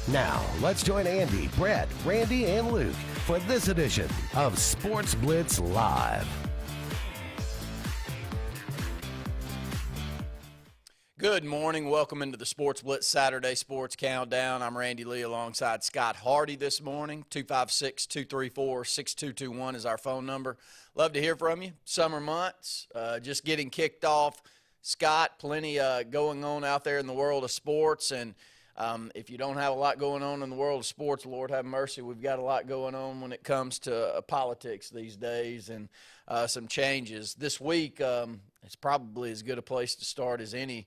Now, let's join Andy, Brett, Randy, and Luke for this edition of Sports Blitz Live. Good morning. Welcome into the Sports Blitz Saturday Sports Countdown. I'm Randy Lee alongside Scott Hardy this morning. 256-234-6221 is our phone number. Love to hear from you. Summer months, just getting kicked off. Scott, plenty going on out there in the world of sports, and if you don't have a lot going on in the world of sports, Lord have mercy, we've got a lot going on when it comes to politics these days and some changes. This week, it's probably as good a place to start as any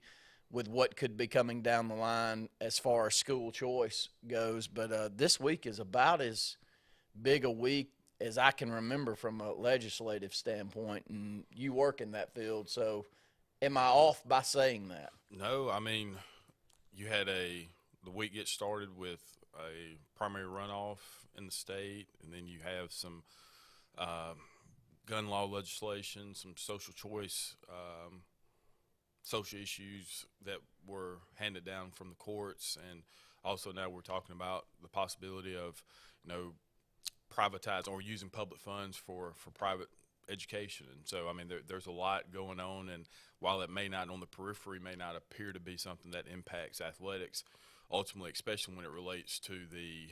with what could be coming down the line as far as school choice goes. But this week is about as big a week as I can remember from a legislative standpoint, and you work in that field. So am I off by saying that? No, I mean, you had the week gets started with a primary runoff in the state, and then you have some gun law legislation, some social choice, social issues that were handed down from the courts, and also now we're talking about the possibility of, privatizing or using public funds for private education. And so, I mean, there's a lot going on, and while it may not on the periphery may not appear to be something that impacts athletics, ultimately, especially when it relates to the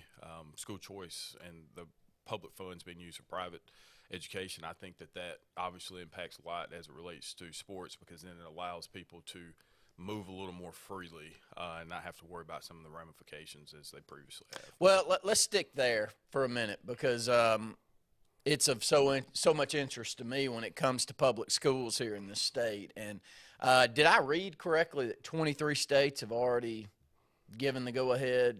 school choice and the public funds being used for private education, I think that obviously impacts a lot as it relates to sports, because then it allows people to move a little more freely and not have to worry about some of the ramifications as they previously have. Well, let's stick there for a minute, because it's of so much interest to me when it comes to public schools here in this state. And did I read correctly that 23 states have already given the go-ahead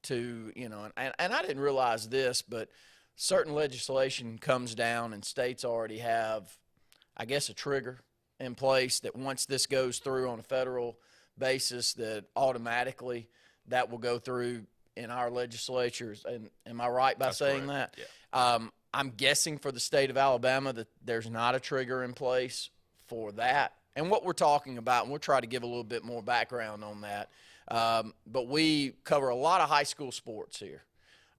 to, and I didn't realize this, but certain legislation comes down and states already have, I guess, a trigger in place that once this goes through on a federal basis, that automatically that will go through in our legislatures. And am I right by saying correct. that? Yeah. I'm guessing for the state of Alabama that there's not a trigger in place for that. And what we're talking about, and we'll try to give a little bit more background on that, but we cover a lot of high school sports here.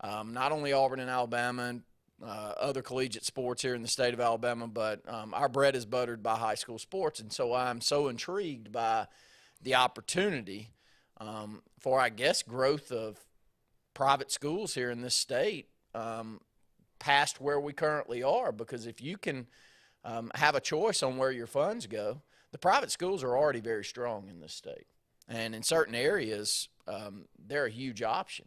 Not only Auburn and Alabama and other collegiate sports here in the state of Alabama, but our bread is buttered by high school sports. And so I'm so intrigued by the opportunity for, I guess, growth of private schools here in this state past where we currently are. Because if you can have a choice on where your funds go, the private schools are already very strong in this state. And in certain areas, they're a huge option.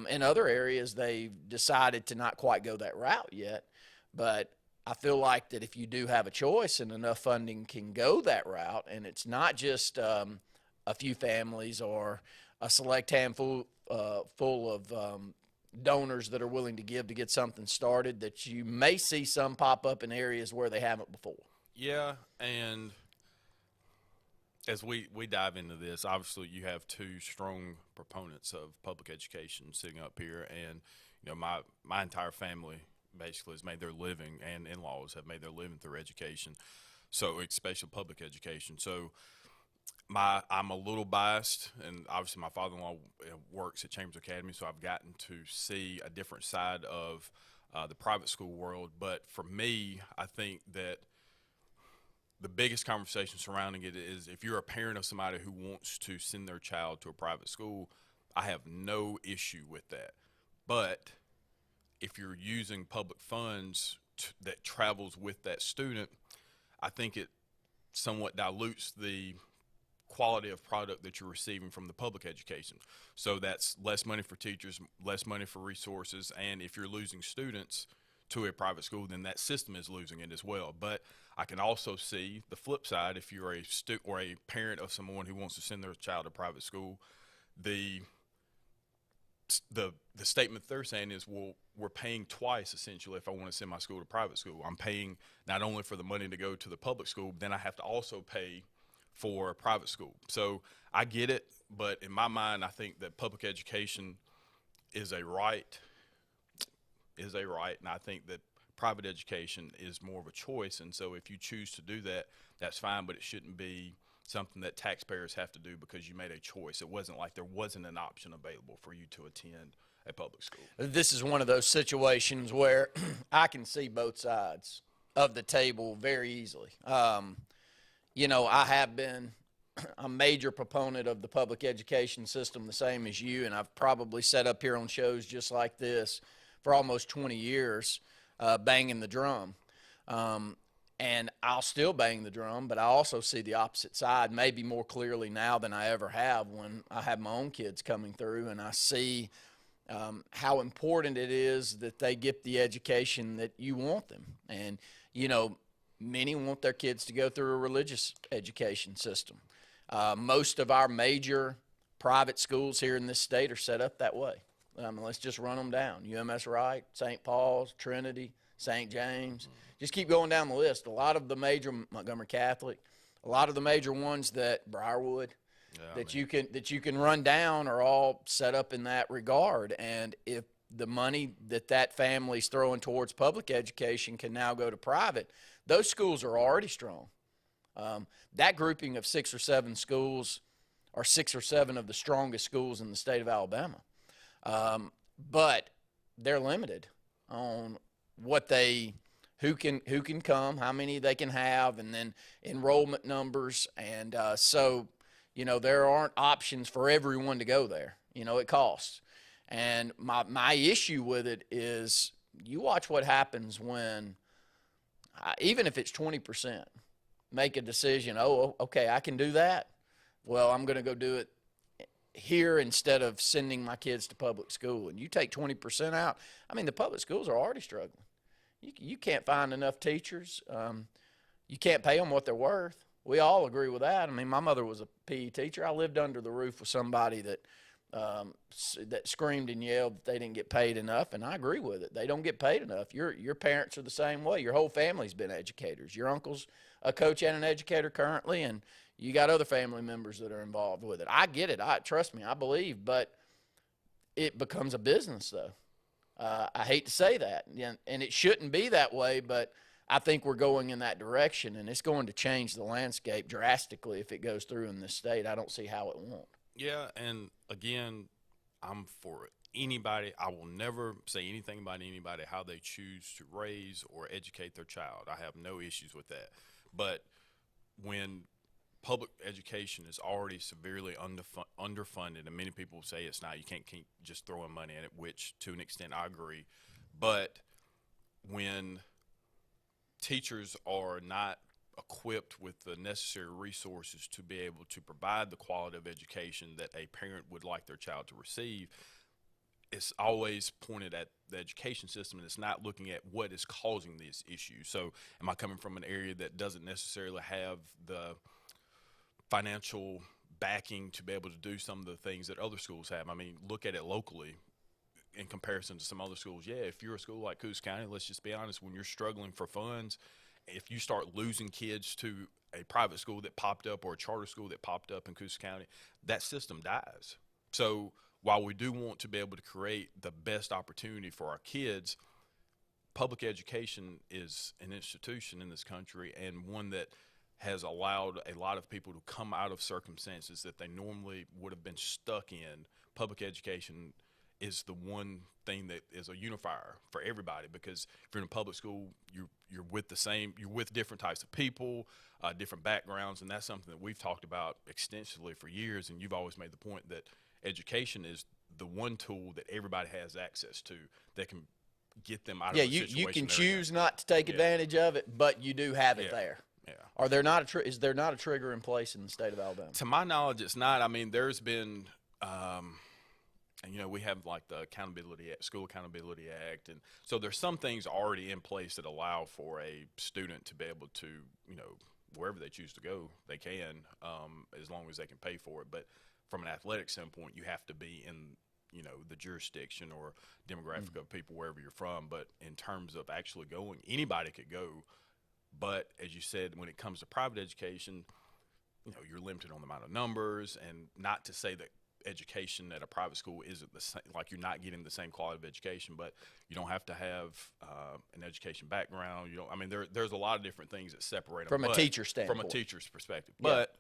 In other areas, they've decided to not quite go that route yet. But I feel like that if you do have a choice and enough funding can go that route, and it's not just a few families or a select handful full of donors that are willing to give to get something started, that you may see some pop up in areas where they haven't before. Yeah, and as we dive into this, obviously you have two strong proponents of public education sitting up here, and my entire family basically has made their living, and in-laws have made their living through education, so especially public education. So I'm a little biased, and obviously my father-in-law works at Chambers Academy, so I've gotten to see a different side of the private school world. But for me, I think that the biggest conversation surrounding it is, if you're a parent of somebody who wants to send their child to a private school, I have no issue with that. But if you're using public funds that travels with that student, I think it somewhat dilutes the quality of product that you're receiving from the public education. So that's less money for teachers, less money for resources, and if you're losing students to a private school, then that system is losing it as well. But I can also see the flip side. If you're a student or a parent of someone who wants to send their child to private school, the statement they're saying is, well, we're paying twice essentially if I want to send my school to private school. I'm paying not only for the money to go to the public school, but then I have to also pay for a private school. So I get it, but in my mind, I think that public education is a right, and I think that private education is more of a choice. And so if you choose to do that, that's fine, but it shouldn't be something that taxpayers have to do because you made a choice. It wasn't like there wasn't an option available for you to attend a public school. This is one of those situations where I can see both sides of the table very easily. I have been a major proponent of the public education system, the same as you, and I've probably sat up here on shows just like this for almost 20 years, banging the drum. And I'll still bang the drum, but I also see the opposite side maybe more clearly now than I ever have when I have my own kids coming through, and I see how important it is that they get the education that you want them. And, many want their kids to go through a religious education system. Most of our major private schools here in this state are set up that way. Let's just run them down. UMS Wright, St. Paul's, Trinity, St. James. Just keep going down the list. A lot of the major, Montgomery Catholic, a lot of the major ones that Briarwood, you can run down are all set up in that regard. And if the money that family's throwing towards public education can now go to private, those schools are already strong. That grouping of 6 or 7 schools are 6 or 7 of the strongest schools in the state of Alabama. But they're limited on who can come, how many they can have, and then enrollment numbers. And so there aren't options for everyone to go there. It costs. And my issue with it is you watch what happens when, even if it's 20%, make a decision, okay, I can do that. Well, I'm going to go do it here instead of sending my kids to public school. And you take 20% out, the public schools are already struggling. You can't find enough teachers. You can't pay them what they're worth. We all agree with that. My mother was a PE teacher. I lived under the roof with somebody that screamed and yelled that they didn't get paid enough, and I agree with it. They don't get paid enough. Your parents are the same way. Your whole family's been educators. Your uncle's a coach and an educator currently, and you got other family members that are involved with it. I get it. Trust me, I believe, but it becomes a business, though. I hate to say that, and it shouldn't be that way, but I think we're going in that direction, and it's going to change the landscape drastically if it goes through in this state. I don't see how it won't. Yeah, and again, I'm for anybody. I will never say anything about anybody, how they choose to raise or educate their child. I have no issues with that. But when public education is already severely underfunded, and many people say it's not, you can't keep just throwing money at it, which to an extent I agree. But when teachers are not equipped with the necessary resources to be able to provide the quality of education that a parent would like their child to receive, it's always pointed at the education system, and it's not looking at what is causing these issues. So am I coming from an area that doesn't necessarily have the financial backing to be able to do some of the things that other schools have? Look at it locally in comparison to some other schools. Yeah, if you're a school like Coos County, let's just be honest, when you're struggling for funds, if you start losing kids to a private school that popped up or a charter school that popped up in Coos County, that system dies. So while we do want to be able to create the best opportunity for our kids, public education is an institution in this country, and one that has allowed a lot of people to come out of circumstances that they normally would have been stuck in. Public education is the one thing that is a unifier for everybody, because if you're in a public school, you're with different types of people, different backgrounds, and that's something that we've talked about extensively for years. And you've always made the point that education is the one tool that everybody has access to that can get them out of the situation. Yeah, you can choose not to take advantage of it, but you do have it there. Yeah. Is there not a trigger in place in the state of Alabama? To my knowledge, it's not. There's been and we have like the School Accountability Act, and so there's some things already in place that allow for a student to be able to, wherever they choose to go, they can, as long as they can pay for it. But from an athletic standpoint, you have to be in, the jurisdiction or demographic of people wherever you're from. But in terms of actually going, anybody could go. But as you said, when it comes to private education, you're limited on the amount of numbers, and not to say that education at a private school isn't the same, like you're not getting the same quality of education, but you don't have to have an education background. There's a lot of different things that separate them from a teacher standpoint. From a teacher's perspective. But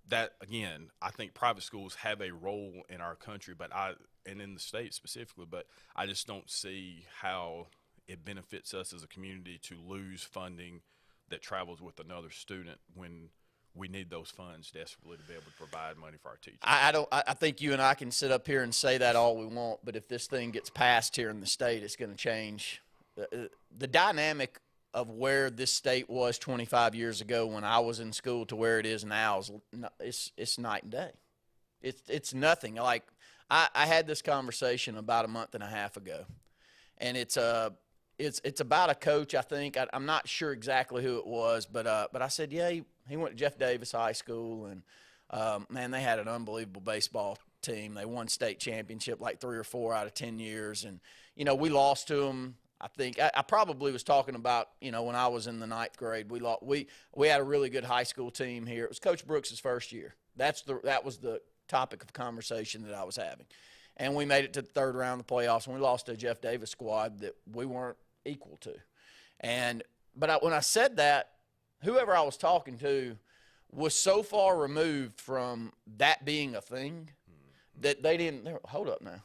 that, again, I think private schools have a role in our country, and in the state specifically, but I just don't see how it benefits us as a community to lose funding that travels with another student when we need those funds desperately to be able to provide money for our teachers. I think you and I can sit up here and say that all we want, but if this thing gets passed here in the state, it's going to change the dynamic of where this state was 25 years ago when I was in school to where it is now. It's night and day. It's nothing. Like I had this conversation about a month and a half ago, and it's about a coach. I think I'm not sure exactly who it was, but I said, yeah, he went to Jeff Davis High School, and man, they had an unbelievable baseball team. They won state championship like 3 or 4 out of 10 years, and we lost to them. I think I probably was talking about when I was in the 9th grade. We had a really good high school team here. It was Coach Brooks's first year. That was the topic of conversation that I was having, and we made it to the 3rd round of the playoffs, and we lost to a Jeff Davis squad that we weren't equal to. But when I said that, whoever I was talking to was so far removed from that being a thing that they didn't. Hold up now,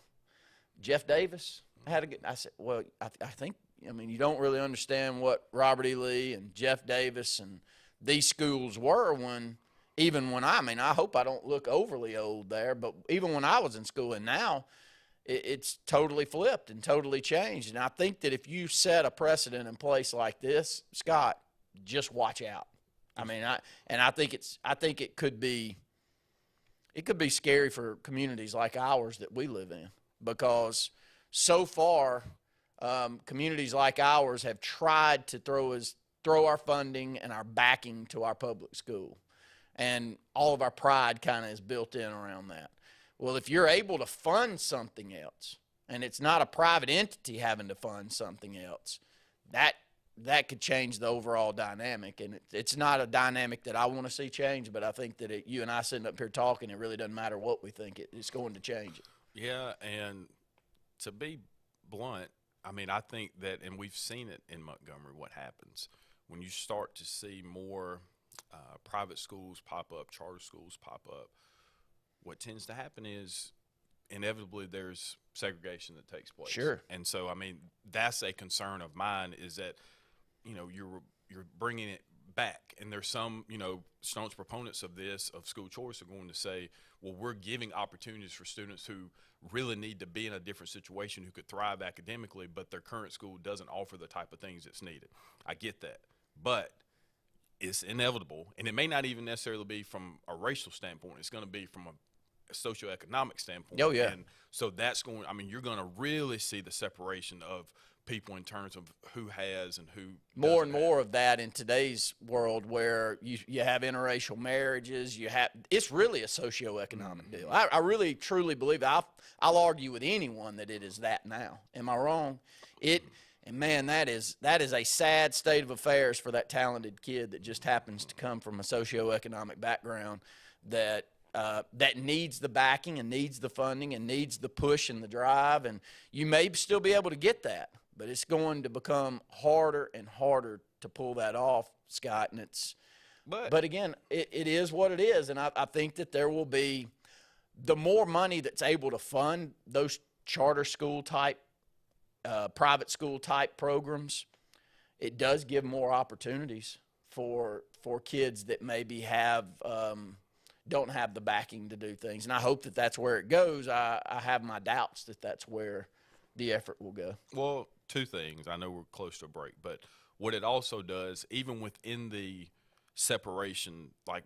Jeff Davis had a good. I said, well, I think you don't really understand what Robert E. Lee and Jeff Davis and these schools were even when I hope I don't look overly old there, but even when I was in school, and now it's totally flipped and totally changed. And I think that if you set a precedent in place like this, Scott, just watch out. I think it could be scary for communities like ours that we live in, because so far communities like ours have tried to throw our funding and our backing to our public school, and all of our pride kind of is built in around that. Well, if you're able to fund something else, and it's not a private entity having to fund something else, that could change the overall dynamic. And it's not a dynamic that I want to see change, but I think that you and I sitting up here talking, it really doesn't matter what we think, it's going to change it. Yeah, and to be blunt, I think that, and we've seen it in Montgomery, what happens when you start to see more private schools pop up, charter schools pop up. What tends to happen is inevitably there's segregation that takes place. Sure. And so, that's a concern of mine, is that, you're bringing it back. And there's some, staunch proponents of school choice are going to say, well, we're giving opportunities for students who really need to be in a different situation, who could thrive academically, but their current school doesn't offer the type of things that's needed. I get that. But it's inevitable, and it may not even necessarily be from a racial standpoint. It's going to be from a socioeconomic standpoint. Oh, yeah. And so that's going, you're going to really see the separation of people in terms of who has and who more and more of that in today's world, where you have interracial marriages. It's really a socioeconomic deal. I really truly believe I'll argue with anyone that it is that now. Am I wrong? And man, that is a sad state of affairs for that talented kid that just happens to come from a socioeconomic background that needs the backing and needs the funding and needs the push and the drive. And you may still be able to get that, but it's going to become harder and harder to pull that off, Scott. And but again, it is what it is. And I think that there will be, the more money that's able to fund those charter school type, private school type programs, it does give more opportunities for kids that maybe don't have the backing to do things. And I hope that that's where it goes. I have my doubts that that's where the effort will go. Well, 2 things. I know we're close to a break, but what it also does, even within the separation, like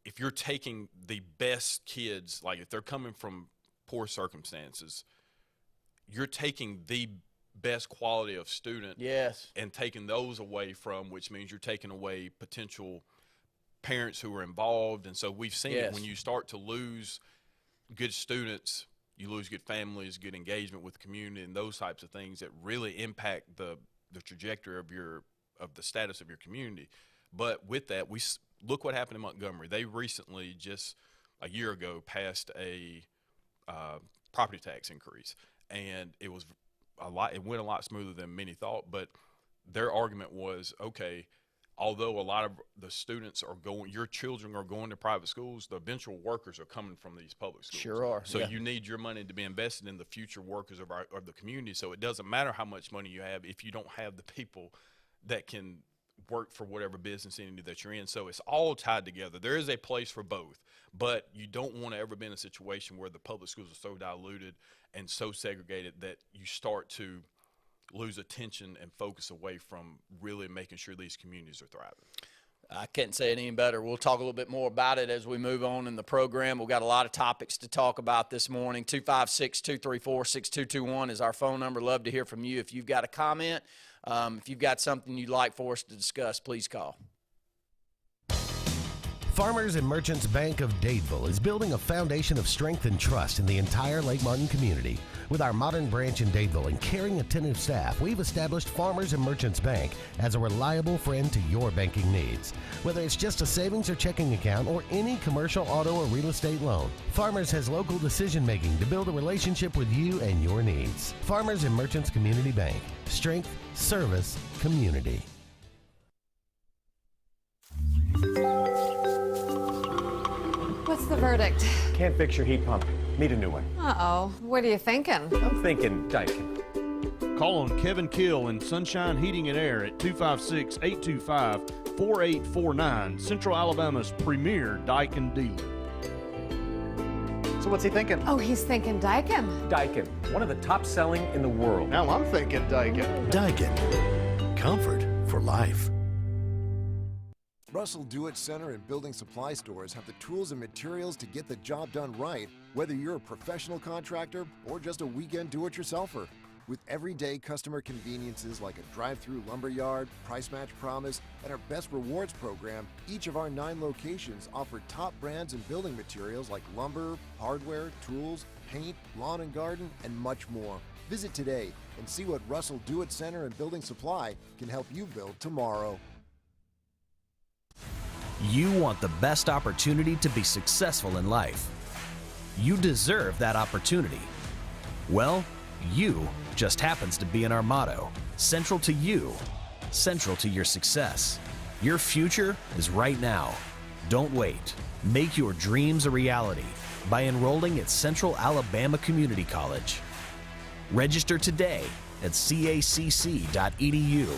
if you're taking the best kids, like if they're coming from poor circumstances, you're taking the best quality of student, yes, and taking those away from, which means you're taking away potential parents who are involved. And so we've seen it when you start to lose good students, you lose good families, good engagement with the community, and those types of things that really impact the trajectory of the status of your community. But with that, look what happened in Montgomery. They recently, just a year ago, passed a property tax increase, and it was it went a lot smoother than many thought. But their argument was, okay, although a lot of the students are going, your children are going to private schools, the eventual workers are coming from these public schools. Sure are. So yeah. you need your money to be invested in the future workers of the community. So it doesn't matter how much money you have if you don't have the people that can work for whatever business entity that you're in. So it's all tied together. There is a place for both, but you don't want to ever be in a situation where the public schools are so diluted and so segregated that you start to lose attention and focus away from really making sure these communities are thriving. I can't say it any better. We'll talk a little bit more about it as we move on in the program. We've got a lot of topics to talk about this morning. 256-234-6221 is our phone number. Love to hear from you. If you've got a comment, if you've got something you'd like for us to discuss, please call. Farmers and Merchants Bank of Dadeville is building a foundation of strength and trust in the entire Lake Martin community. With our modern branch in Dadeville and caring, attentive staff, we've established Farmers and Merchants Bank as a reliable friend to your banking needs. Whether it's just a savings or checking account or any commercial, auto, or real estate loan, Farmers has local decision-making to build a relationship with you and your needs. Farmers and Merchants Community Bank. Strength, service, community. What's the verdict? Can't fix your heat pump. Need a new one. Uh-oh. What are you thinking? I'm thinking Daikin. Call on Kevin Kill in Sunshine Heating and Air at 256-825-4849, Central Alabama's premier Daikin dealer. So what's he thinking? Oh, he's thinking Daikin. Daikin, one of the top selling in the world. Now I'm thinking Daikin. Daikin. Comfort for life. Russell Do-It Center and building supply stores have the tools and materials to get the job done right, whether you're a professional contractor or just a weekend do-it-yourselfer. With everyday customer conveniences like a drive-through lumberyard, price match promise, and our Best Rewards program, each of our 9 locations offer top brands and building materials like lumber, hardware, tools, paint, lawn and garden, and much more. Visit today and see what Russell Do-It Center and Building Supply can help you build tomorrow. You want the best opportunity to be successful in life. You deserve that opportunity. Well, you just happens to be in our motto. Central to you, central to your success. Your future is right now. Don't wait. Make your dreams a reality by enrolling at Central Alabama Community College. Register today at cacc.edu.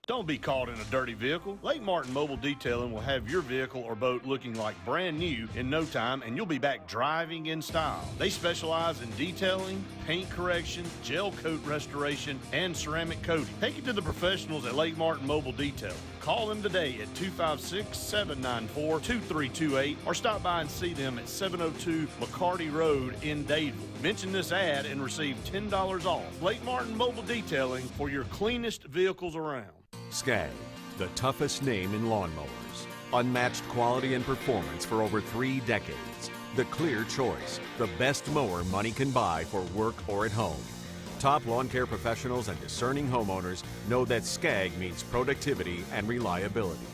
Don't be caught in a dirty vehicle. Lake Martin Mobile Detailing will have your vehicle or boat looking like brand new in no time, and you'll be back driving in style. They specialize in detailing, paint correction, gel coat restoration, and ceramic coating. Take it to the professionals at Lake Martin Mobile Detailing. Call them today at 256-794-2328 or stop by and see them at 702 McCarty Road in Dadeville. Mention this ad and receive $10 off. Lake Martin Mobile Detailing for your cleanest vehicles around. Skag, the toughest name in lawnmowers. Unmatched quality and performance for over 3 decades. The clear choice, the best mower money can buy for work or at home. Top lawn care professionals and discerning homeowners know that Skag means productivity and reliability.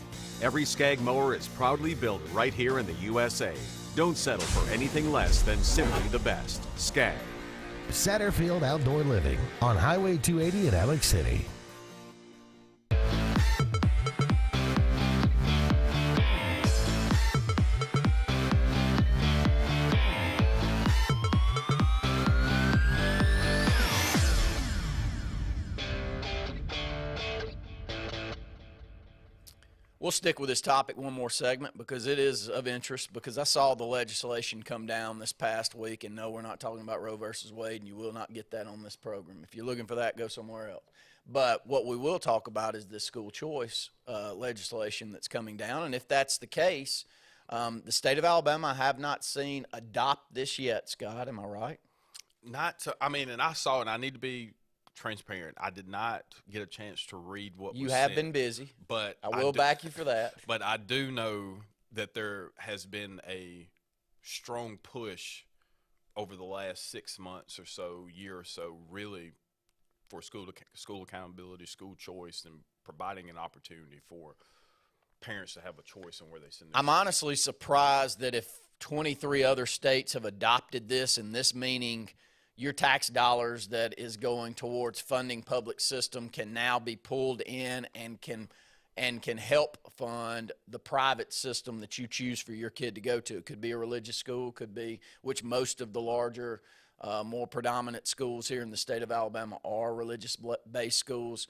Every Skag mower is proudly built right here in the USA. Don't settle for anything less than simply the best. Skag. Satterfield Outdoor Living on Highway 280 in Alex City. We'll stick with this topic one more segment because it is of interest, because I saw the legislation come down this past week, and no, we're not talking about Roe versus Wade, and you will not get that on this program. If you're looking for that, go somewhere else. But what we will talk about is the school choice legislation that's coming down, and if that's the case, the state of Alabama I have not seen adopt this yet, Scott, am I right? Not to, I mean, and I saw it, and I need to be transparent. I did not get a chance to read what you was have sent, been busy, but I will back you for that. But I do know that there has been a strong push over the last 6 months or so, year or so, really for school accountability, school choice, and providing an opportunity for parents to have a choice on where they send their I'm honestly surprised that if 23 other states have adopted this, and this meaning your tax dollars that is going towards funding public system can now be pulled in and can help fund the private system that you choose for your kid to go to. It could be a religious school, could be, which most of the larger, more predominant schools here in the state of Alabama are religious-based schools.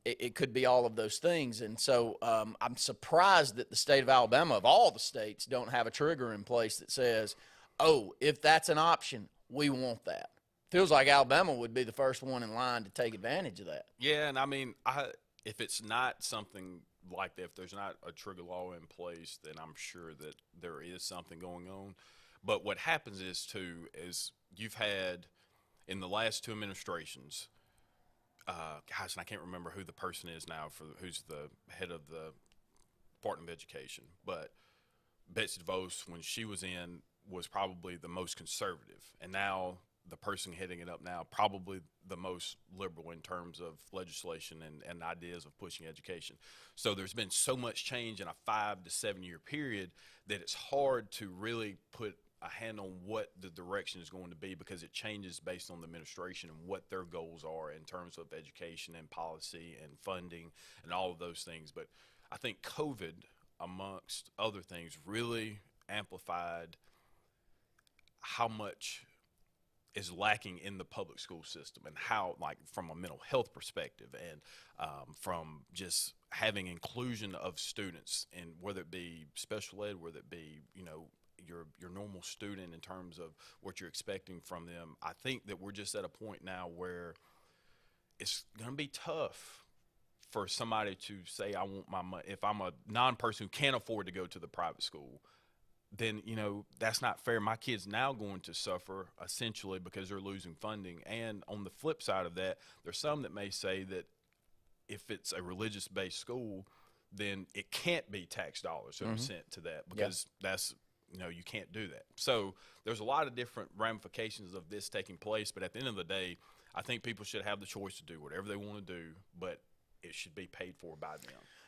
It could be all of those things. And so I'm surprised that the state of Alabama, of all the states, don't have a trigger in place that says, oh, if that's an option, we want that. Feels like Alabama would be the first one in line to take advantage of that. Yeah, and I mean, if it's not something like that, if there's not a trigger law in place, then I'm sure that there is something going on. But what happens is, too, is you've had in the last 2 administrations, guys, and I can't remember who the person is now who's the head of the Department of Education, but Betsy DeVos, when she was in, was probably the most conservative, and now the person heading it up now probably the most liberal in terms of legislation and ideas of pushing education. So there's been so much change in a 5 to 7 year period that it's hard to really put a hand on what the direction is going to be, because it changes based on the administration and what their goals are in terms of education and policy and funding and all of those things. But I think COVID, amongst other things, really amplified how much is lacking in the public school system, and how, like, from a mental health perspective, and from just having inclusion of students, and whether it be special ed, whether it be, you know, your normal student in terms of what you're expecting from them. I think that we're just at a point now where it's going to be tough for somebody to say, I want my money. If I'm a non-person who can't afford to go to the private school, then, you know, that's not fair. My kid's now going to suffer essentially because they're losing funding. And on the flip side of that, there's some that may say that if it's a religious-based school, then it can't be tax dollars that are sent to that, because that's, you know, you can't do that. So there's a lot of different ramifications of this taking place. But at the end of the day, I think people should have the choice to do whatever they want to do, but it should be paid for by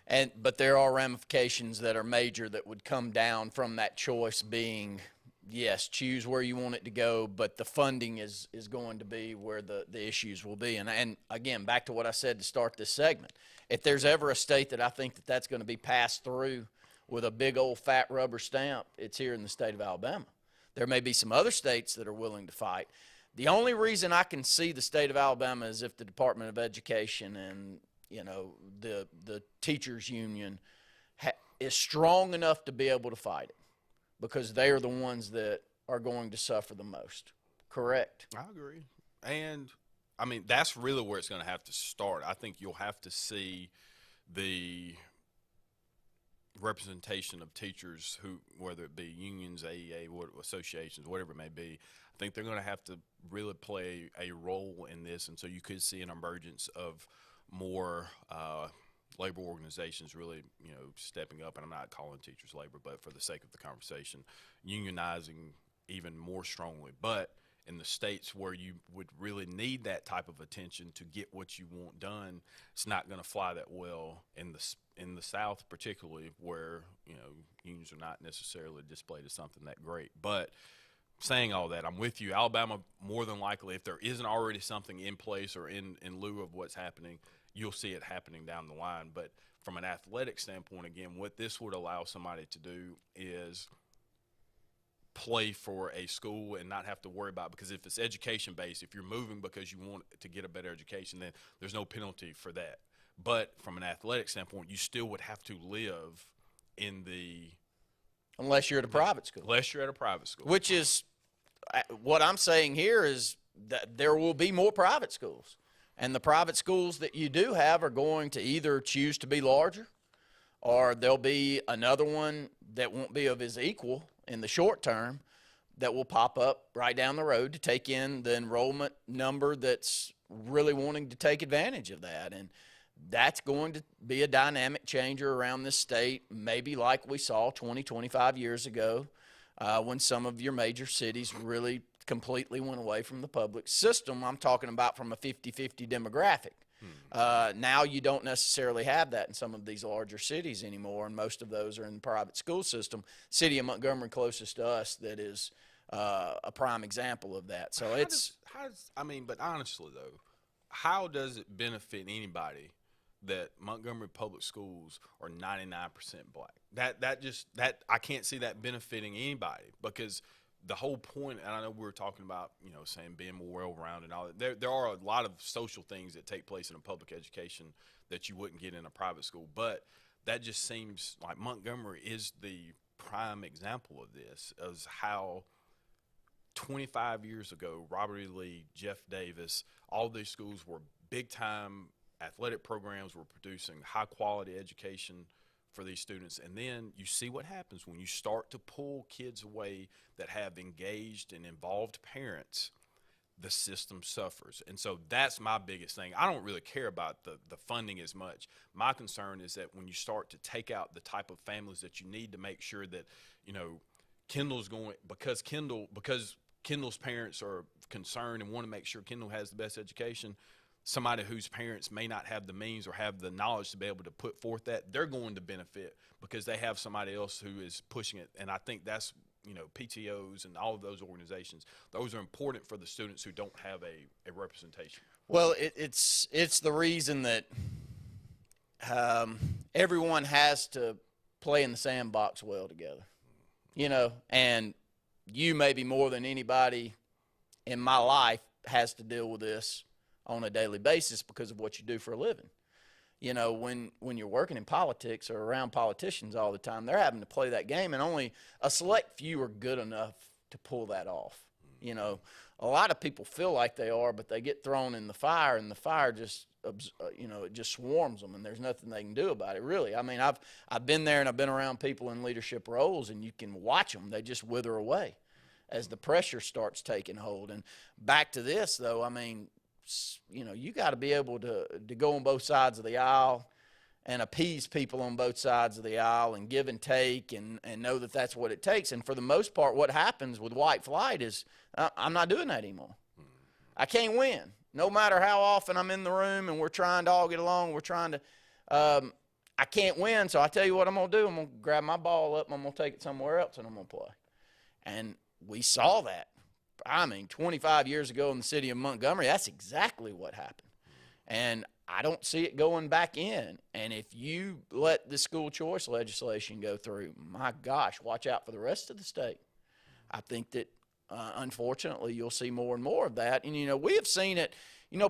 them. But there are ramifications that are major that would come down from that choice being, yes, choose where you want it to go, but the funding is going to be where the issues will be. And again, back to what I said to start this segment, if there's ever a state that I think that's going to be passed through with a big old fat rubber stamp, it's here in the state of Alabama. There may be some other states that are willing to fight. The only reason I can see the state of Alabama is if the Department of Education and, you know, the teachers union is strong enough to be able to fight it, because they are the ones that are going to suffer the most. Correct? I agree. And, I mean, that's really where it's going to have to start. I think you'll have to see the representation of teachers, who, whether it be unions, AEA, associations, whatever it may be. I think they're going to have to really play a role in this, and so you could see an emergence of more labor organizations really, you know, stepping up. And I'm not calling teachers labor, but for the sake of the conversation, unionizing even more strongly. But in the states where you would really need that type of attention to get what you want done, it's not going to fly that well in the South, particularly, where, you know, unions are not necessarily displayed as something that great. But saying all that, I'm with you. Alabama, more than likely, if there isn't already something in place or in lieu of what's happening, you'll see it happening down the line. But from an athletic standpoint, again, what this would allow somebody to do is play for a school and not have to worry about, because if it's education based, if you're moving because you want to get a better education, then there's no penalty for that. But from an athletic standpoint, you still would have to live in the – unless you're at a private school. Unless you're at a private school. Which is what I'm saying here is that there will be more private schools. And the private schools that you do have are going to either choose to be larger, or there'll be another one that won't be of his equal in the short term that will pop up right down the road to take in the enrollment number that's really wanting to take advantage of that. And that's going to be a dynamic changer around this state, maybe like we saw 20, 25 years ago when some of your major cities really completely went away from the public system. I'm talking about from a 50-50 demographic. Now you don't necessarily have that in some of these larger cities anymore, and most of those are in the private school system. City of Montgomery, closest to us, that is a prime example of that. So but honestly though, how does it benefit anybody that Montgomery Public Schools are 99% black? That I can't see that benefiting anybody, because the whole point, and I know we were talking about, saying being more well-rounded and all that. There are a lot of social things that take place in a public education that you wouldn't get in a private school, but that just seems like Montgomery is the prime example of this, as how 25 years ago, Robert E. Lee, Jeff Davis, all these schools were big-time athletic programs, were producing high-quality education for these students. And then you see what happens when you start to pull kids away that have engaged and involved parents. The system suffers. And so that's my biggest thing. I don't really care about the funding as much. My concern is that when you start to take out the type of families that you need to make sure that, Kendall's going, because Kendall's parents are concerned and want to make sure Kendall has the best education, somebody whose parents may not have the means or have the knowledge to be able to put forth that, they're going to benefit because they have somebody else who is pushing it. And I think that's, PTOs and all of those organizations, those are important for the students who don't have a representation. Well, it's the reason that everyone has to play in the sandbox well together, and you maybe more than anybody in my life has to deal with this on a daily basis because of what you do for a living. When you're working in politics or around politicians all the time, they're having to play that game, and only a select few are good enough to pull that off. A lot of people feel like they are, but they get thrown in the fire, and the fire just, it just swarms them, and there's nothing they can do about it, really. I mean, I've been there, and I've been around people in leadership roles, and you can watch them. They just wither away as the pressure starts taking hold. And back to this, though, I mean, you got to be able to go on both sides of the aisle and appease people on both sides of the aisle and give and take and know that that's what it takes. And for the most part, what happens with white flight is I'm not doing that anymore. I can't win. No matter how often I'm in the room and we're trying to all get along, I can't win. So I tell you what I'm going to do. I'm going to grab my ball up and I'm going to take it somewhere else and I'm going to play. And we saw that. 25 years ago in the city of Montgomery, that's exactly what happened. And I don't see it going back in. And if you let the school choice legislation go through, my gosh, watch out for the rest of the state. I think that, unfortunately, you'll see more and more of that. And, we have seen it,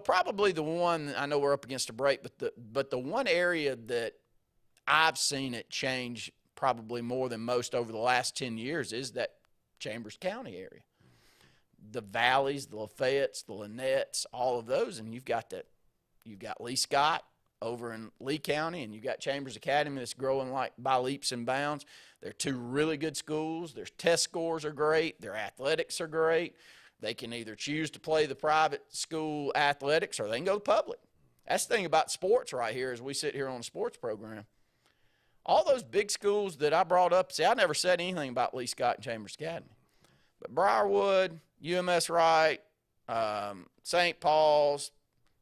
probably the one, I know we're up against a break, but the one area that I've seen it change probably more than most over the last 10 years is that Chambers County area. The Valleys, the Lafayettes, the Lannettes, all of those, and you've got Lee Scott over in Lee County, and you've got Chambers Academy that's growing like by leaps and bounds. They're two really good schools. Their test scores are great. Their athletics are great. They can either choose to play the private school athletics or they can go to public. That's the thing about sports right here as we sit here on a sports program. All those big schools that I brought up, see, I never said anything about Lee Scott and Chambers Academy. But Briarwood, UMS Wright, St. Paul's,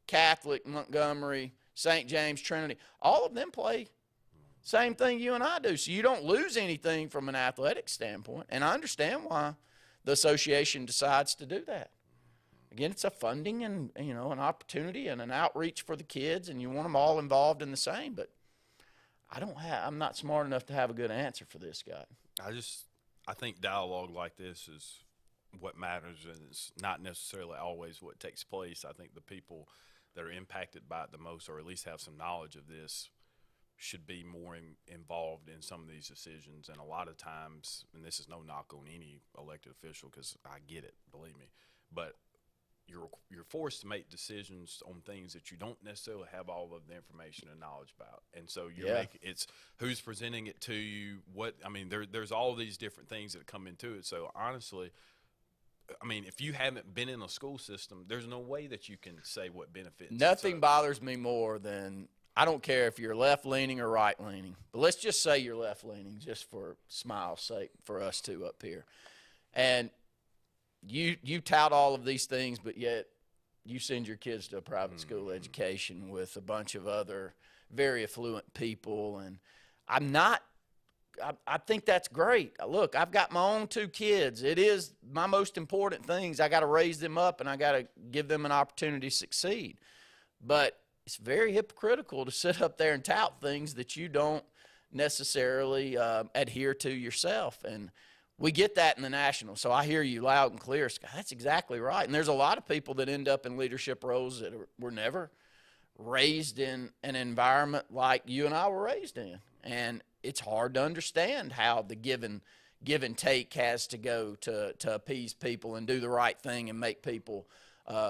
Catholic, Montgomery, St. James, Trinity, all of them play same thing you and I do. So you don't lose anything from an athletic standpoint. And I understand why the association decides to do that. Again, it's a funding and, an opportunity and an outreach for the kids, and you want them all involved in the same. But I'm not smart enough to have a good answer for this guy. I think dialogue like this is what matters, and it's not necessarily always what takes place. I think the people that are impacted by it the most, or at least have some knowledge of this, should be more involved in some of these decisions. And a lot of times, and this is no knock on any elected official because I get it, believe me, but you're forced to make decisions on things that you don't necessarily have all of the information and knowledge about. And so it's who's presenting it to you, there's all these different things that come into it. So honestly, if you haven't been in a school system, there's no way that you can say what benefits. Nothing bothers me more than, I don't care if you're left-leaning or right-leaning, but let's just say you're left-leaning just for smile's sake for us two up here. And you tout all of these things, but yet you send your kids to a private school education with a bunch of other very affluent people. And I'm not I think that's great. Look, I've got my own 2 kids. It is my most important things. I got to raise them up, and I got to give them an opportunity to succeed. But it's very hypocritical to sit up there and tout things that you don't necessarily adhere to yourself. And we get that in the national. So I hear you loud and clear, Scott. That's exactly right. And there's a lot of people that end up in leadership roles that were never raised in an environment like you and I were raised in. And it's hard to understand how the give and take has to go to appease people and do the right thing and make people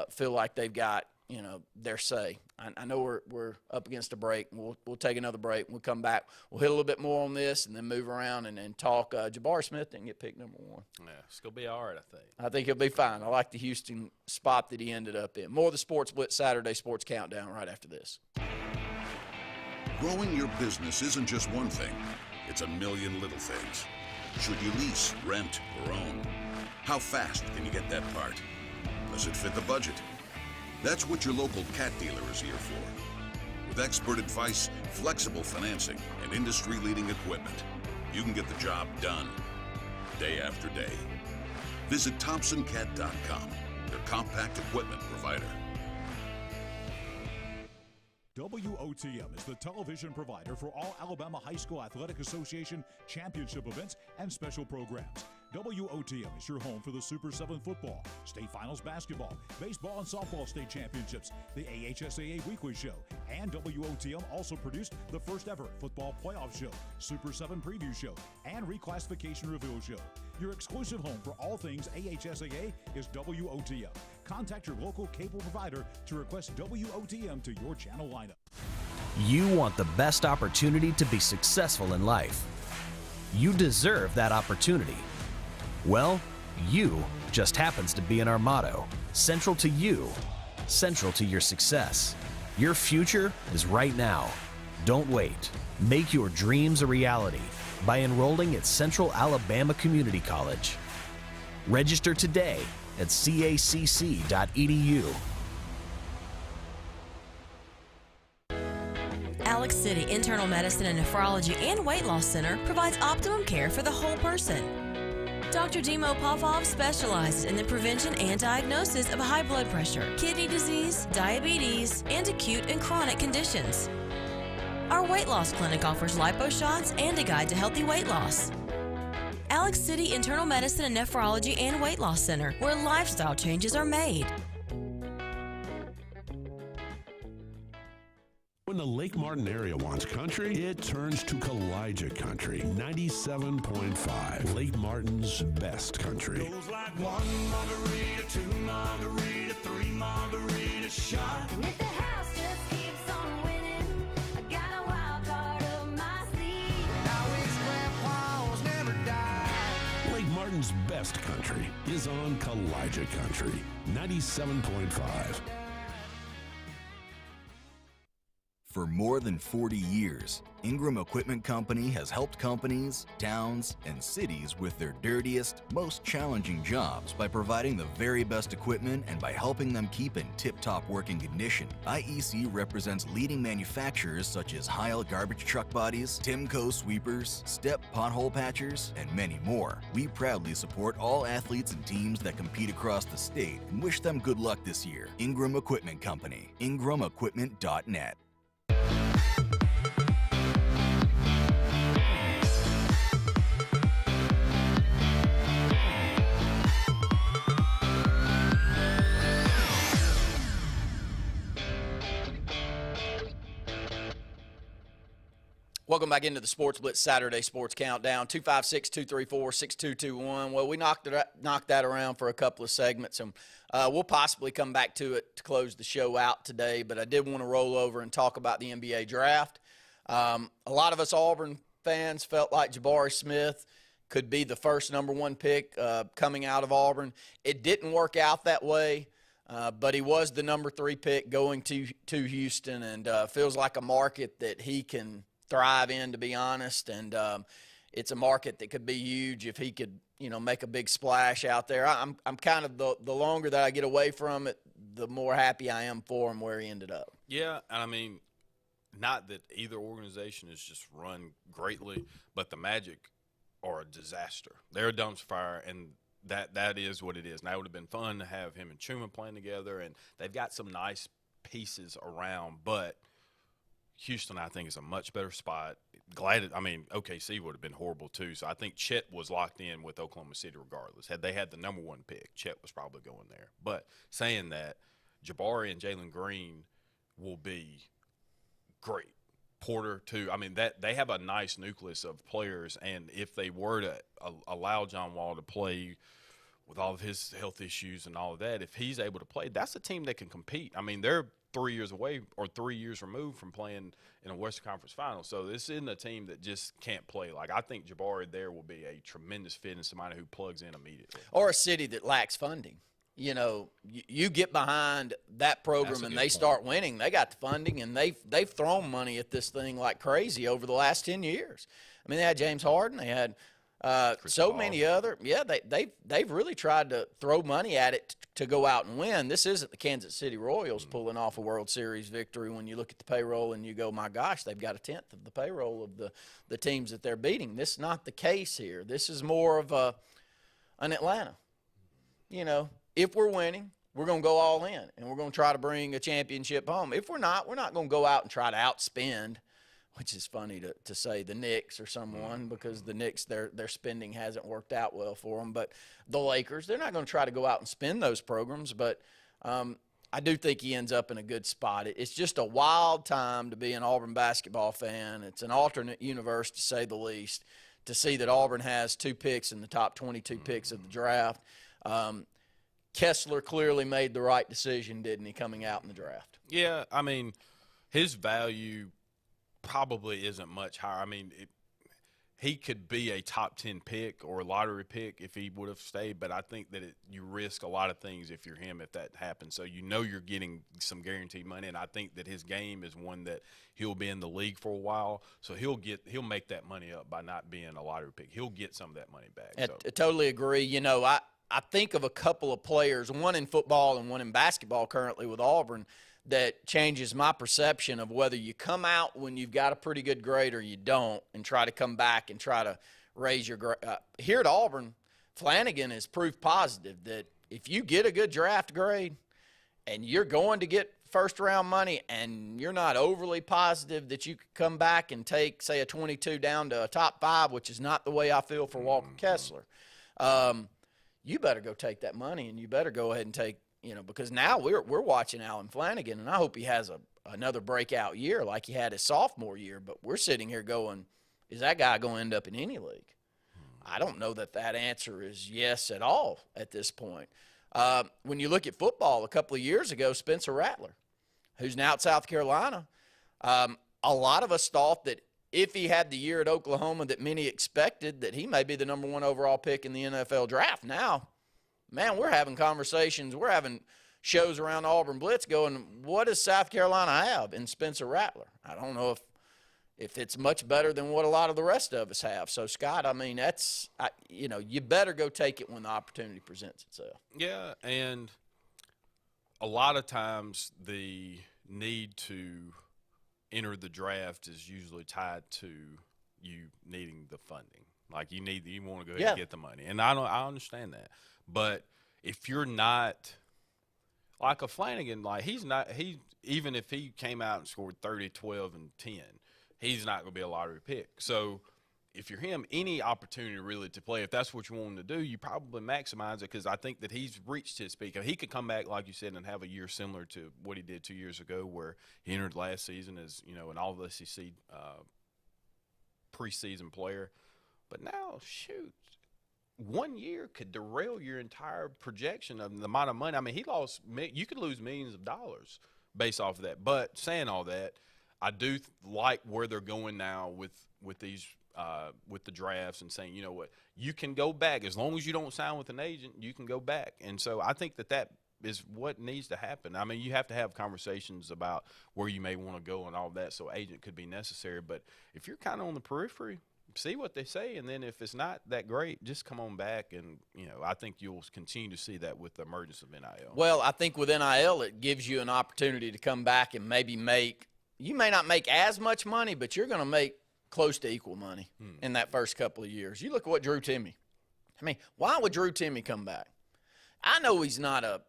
feel like they've got, you know, their say. I know we're up against a break. We'll take another break. We'll come back. We'll hit a little bit more on this and then move around and talk. Jabari Smith didn't get picked number 1. Yeah, it's going to be all right, I think. I think he'll be fine. I like the Houston spot that he ended up in. More of the Sports Blitz Saturday Sports Countdown right after this. Growing your business isn't just one thing. It's a million little things. Should you lease, rent, or own? How fast can you get that part? Does it fit the budget? That's what your local cat dealer is here for. With expert advice, flexible financing, and industry-leading equipment, you can get the job done, day after day. Visit ThompsonCat.com, their compact equipment provider. WOTM is the television provider for all Alabama High School Athletic Association championship events and special programs. WOTM is your home for the Super 7 football, state finals basketball, baseball and softball state championships, the AHSAA weekly show, and WOTM also produced the first ever football playoff show, Super 7 preview show, and reclassification reveal show. Your exclusive home for all things AHSAA is WOTM. Contact your local cable provider to request WOTM to your channel lineup. You want the best opportunity to be successful in life. You deserve that opportunity. Well, you just happens to be in our motto, central to you, central to your success. Your future is right now. Don't wait. Make your dreams a reality by enrolling at Central Alabama Community College. Register today at cacc.edu. Alex City Internal Medicine and Nephrology and Weight Loss Center provides optimum care for the whole person. Dr. Dimo Popov specializes in the prevention and diagnosis of high blood pressure, kidney disease, diabetes, and acute and chronic conditions. Our weight loss clinic offers lipo shots and a guide to healthy weight loss. Alex City Internal Medicine and Nephrology and Weight Loss Center, where lifestyle changes are made. When the Lake Martin area wants country, it turns to Kalijah Country 97.5. Lake Martin's best country. Goes like 1 margarita, 2 margarita, 3 margarita shot. And if the house just keeps on winning, I got a wild card up my sleeve. I wish grandpa's never died. Lake Martin's best country is on Kalijah Country 97.5. For more than 40 years, Ingram Equipment Company has helped companies, towns, and cities with their dirtiest, most challenging jobs by providing the very best equipment and by helping them keep in tip-top working condition. IEC represents leading manufacturers such as Heil garbage truck bodies, Timco sweepers, Step pothole patchers, and many more. We proudly support all athletes and teams that compete across the state and wish them good luck this year. Ingram Equipment Company, ingramequipment.net. Welcome back into the Sports Blitz Saturday Sports Countdown, 256-234-6221. Well, we knocked that around for a couple of segments, and we'll possibly come back to it to close the show out today, but I did want to roll over and talk about the NBA draft. A lot of us Auburn fans felt like Jabari Smith could be the first number 1 pick coming out of Auburn. It didn't work out that way, but he was the number 3 pick going to Houston, and feels like a market that he can thrive in, to be honest, and it's a market that could be huge if he could, make a big splash out there. I'm kind of the longer that I get away from it, the more happy I am for him where he ended up. Yeah, and I mean, not that either organization is just run greatly, but the Magic are a disaster. They're a dumpster fire, and that is what it is. Now, it would have been fun to have him and Truman playing together, and they've got some nice pieces around, but Houston, I think, is a much better spot. OKC would have been horrible too. So I think Chet was locked in with Oklahoma City regardless. Had they had the number 1 pick, Chet was probably going there. But saying that, Jabari and Jalen Green will be great. Porter too. I mean, that they have a nice nucleus of players, and if they were to allow John Wall to play with all of his health issues and all of that, if he's able to play, that's a team that can compete. I mean, they're 3 years away or 3 years removed from playing in a Western Conference final. So this isn't a team that just can't play. Like, I think Jabari there will be a tremendous fit and somebody who plugs in immediately. Or a city that lacks funding. You know, you get behind that program and they start winning. They got the funding, and they've thrown money at this thing like crazy over the last 10 years. I mean, they had James Harden. They had so many other. Yeah, they've really tried to throw money at it to go out and win. This isn't the Kansas City Royals pulling off a World Series victory when you look at the payroll and you go, my gosh, they've got a tenth of the payroll of the teams that they're beating. This is not the case here. This is more of an Atlanta. You know, if we're winning, we're going to go all in, and we're going to try to bring a championship home. If we're not going to go out and try to outspend, which is funny to say the Knicks or someone, because the Knicks, their spending hasn't worked out well for them. But the Lakers, they're not going to try to go out and spend those programs. But I do think he ends up in a good spot. It's just a wild time to be an Auburn basketball fan. It's an alternate universe, to say the least, to see that Auburn has 2 picks in the top 22 picks of the draft. Kessler clearly made the right decision, didn't he, coming out in the draft? Yeah, I mean, his value probably isn't much higher. I mean, he could be a top 10 pick or a lottery pick if he would have stayed, but I think that you risk a lot of things if you're him if that happens. So you know you're getting some guaranteed money, and I think that his game is one that he'll be in the league for a while, so he'll make that money up by not being a lottery pick. He'll get some of that money back. I totally agree. You know, I think of a couple of players, one in football and one in basketball currently with Auburn, that changes my perception of whether you come out when you've got a pretty good grade or you don't and try to come back and try to raise your grade. Here at Auburn, Flanagan has proved positive that if you get a good draft grade and you're going to get first-round money and you're not overly positive that you could come back and take, say, a 22 down to a top 5, which is not the way I feel for Walker Kessler, you better go take that money, and you better go ahead and take, because now we're watching Alan Flanagan, and I hope he has another breakout year like he had his sophomore year. But we're sitting here going, is that guy going to end up in any league? I don't know that answer is yes at all at this point. When you look at football, a couple of years ago, Spencer Rattler, who's now at South Carolina, a lot of us thought that if he had the year at Oklahoma that many expected, that he may be the number 1 overall pick in the NFL draft. Now, man, we're having conversations. We're having shows around the Auburn Blitz going, what does South Carolina have in Spencer Rattler? I don't know if it's much better than what a lot of the rest of us have. So, Scott, I mean, you better go take it when the opportunity presents itself. Yeah, and a lot of times the need to enter the draft is usually tied to you needing the funding. Like you want to go ahead and get the money, and I understand that. But if you're not like a Flanagan, like even if he came out and scored 30, 12, and 10, he's not going to be a lottery pick. So if you're him, any opportunity really to play, if that's what you want him to do, you probably maximize it, because I think that he's reached his peak. He could come back, like you said, and have a year similar to what he did 2 years ago, where he entered last season as an All-SEC preseason player. But now, shoot, 1 year could derail your entire projection of the amount of money. I mean, you could lose millions of dollars based off of that. But saying all that, I do like where they're going now with these with the drafts, and saying, you know what, you can go back as long as you don't sign with an agent. You can go back, and so I think that is what needs to happen. I mean, you have to have conversations about where you may want to go and all that, so agent could be necessary. But if you're kind of on the periphery, see what they say, and then if it's not that great, just come on back. And I think you'll continue to see that with the emergence of NIL. Well, I think with NIL, it gives you an opportunity to come back and maybe make you may not make as much money, but you're going to make close to equal money in that first couple of years. You look at what Drew Timme. I mean, why would Drew Timme come back? I know he's not a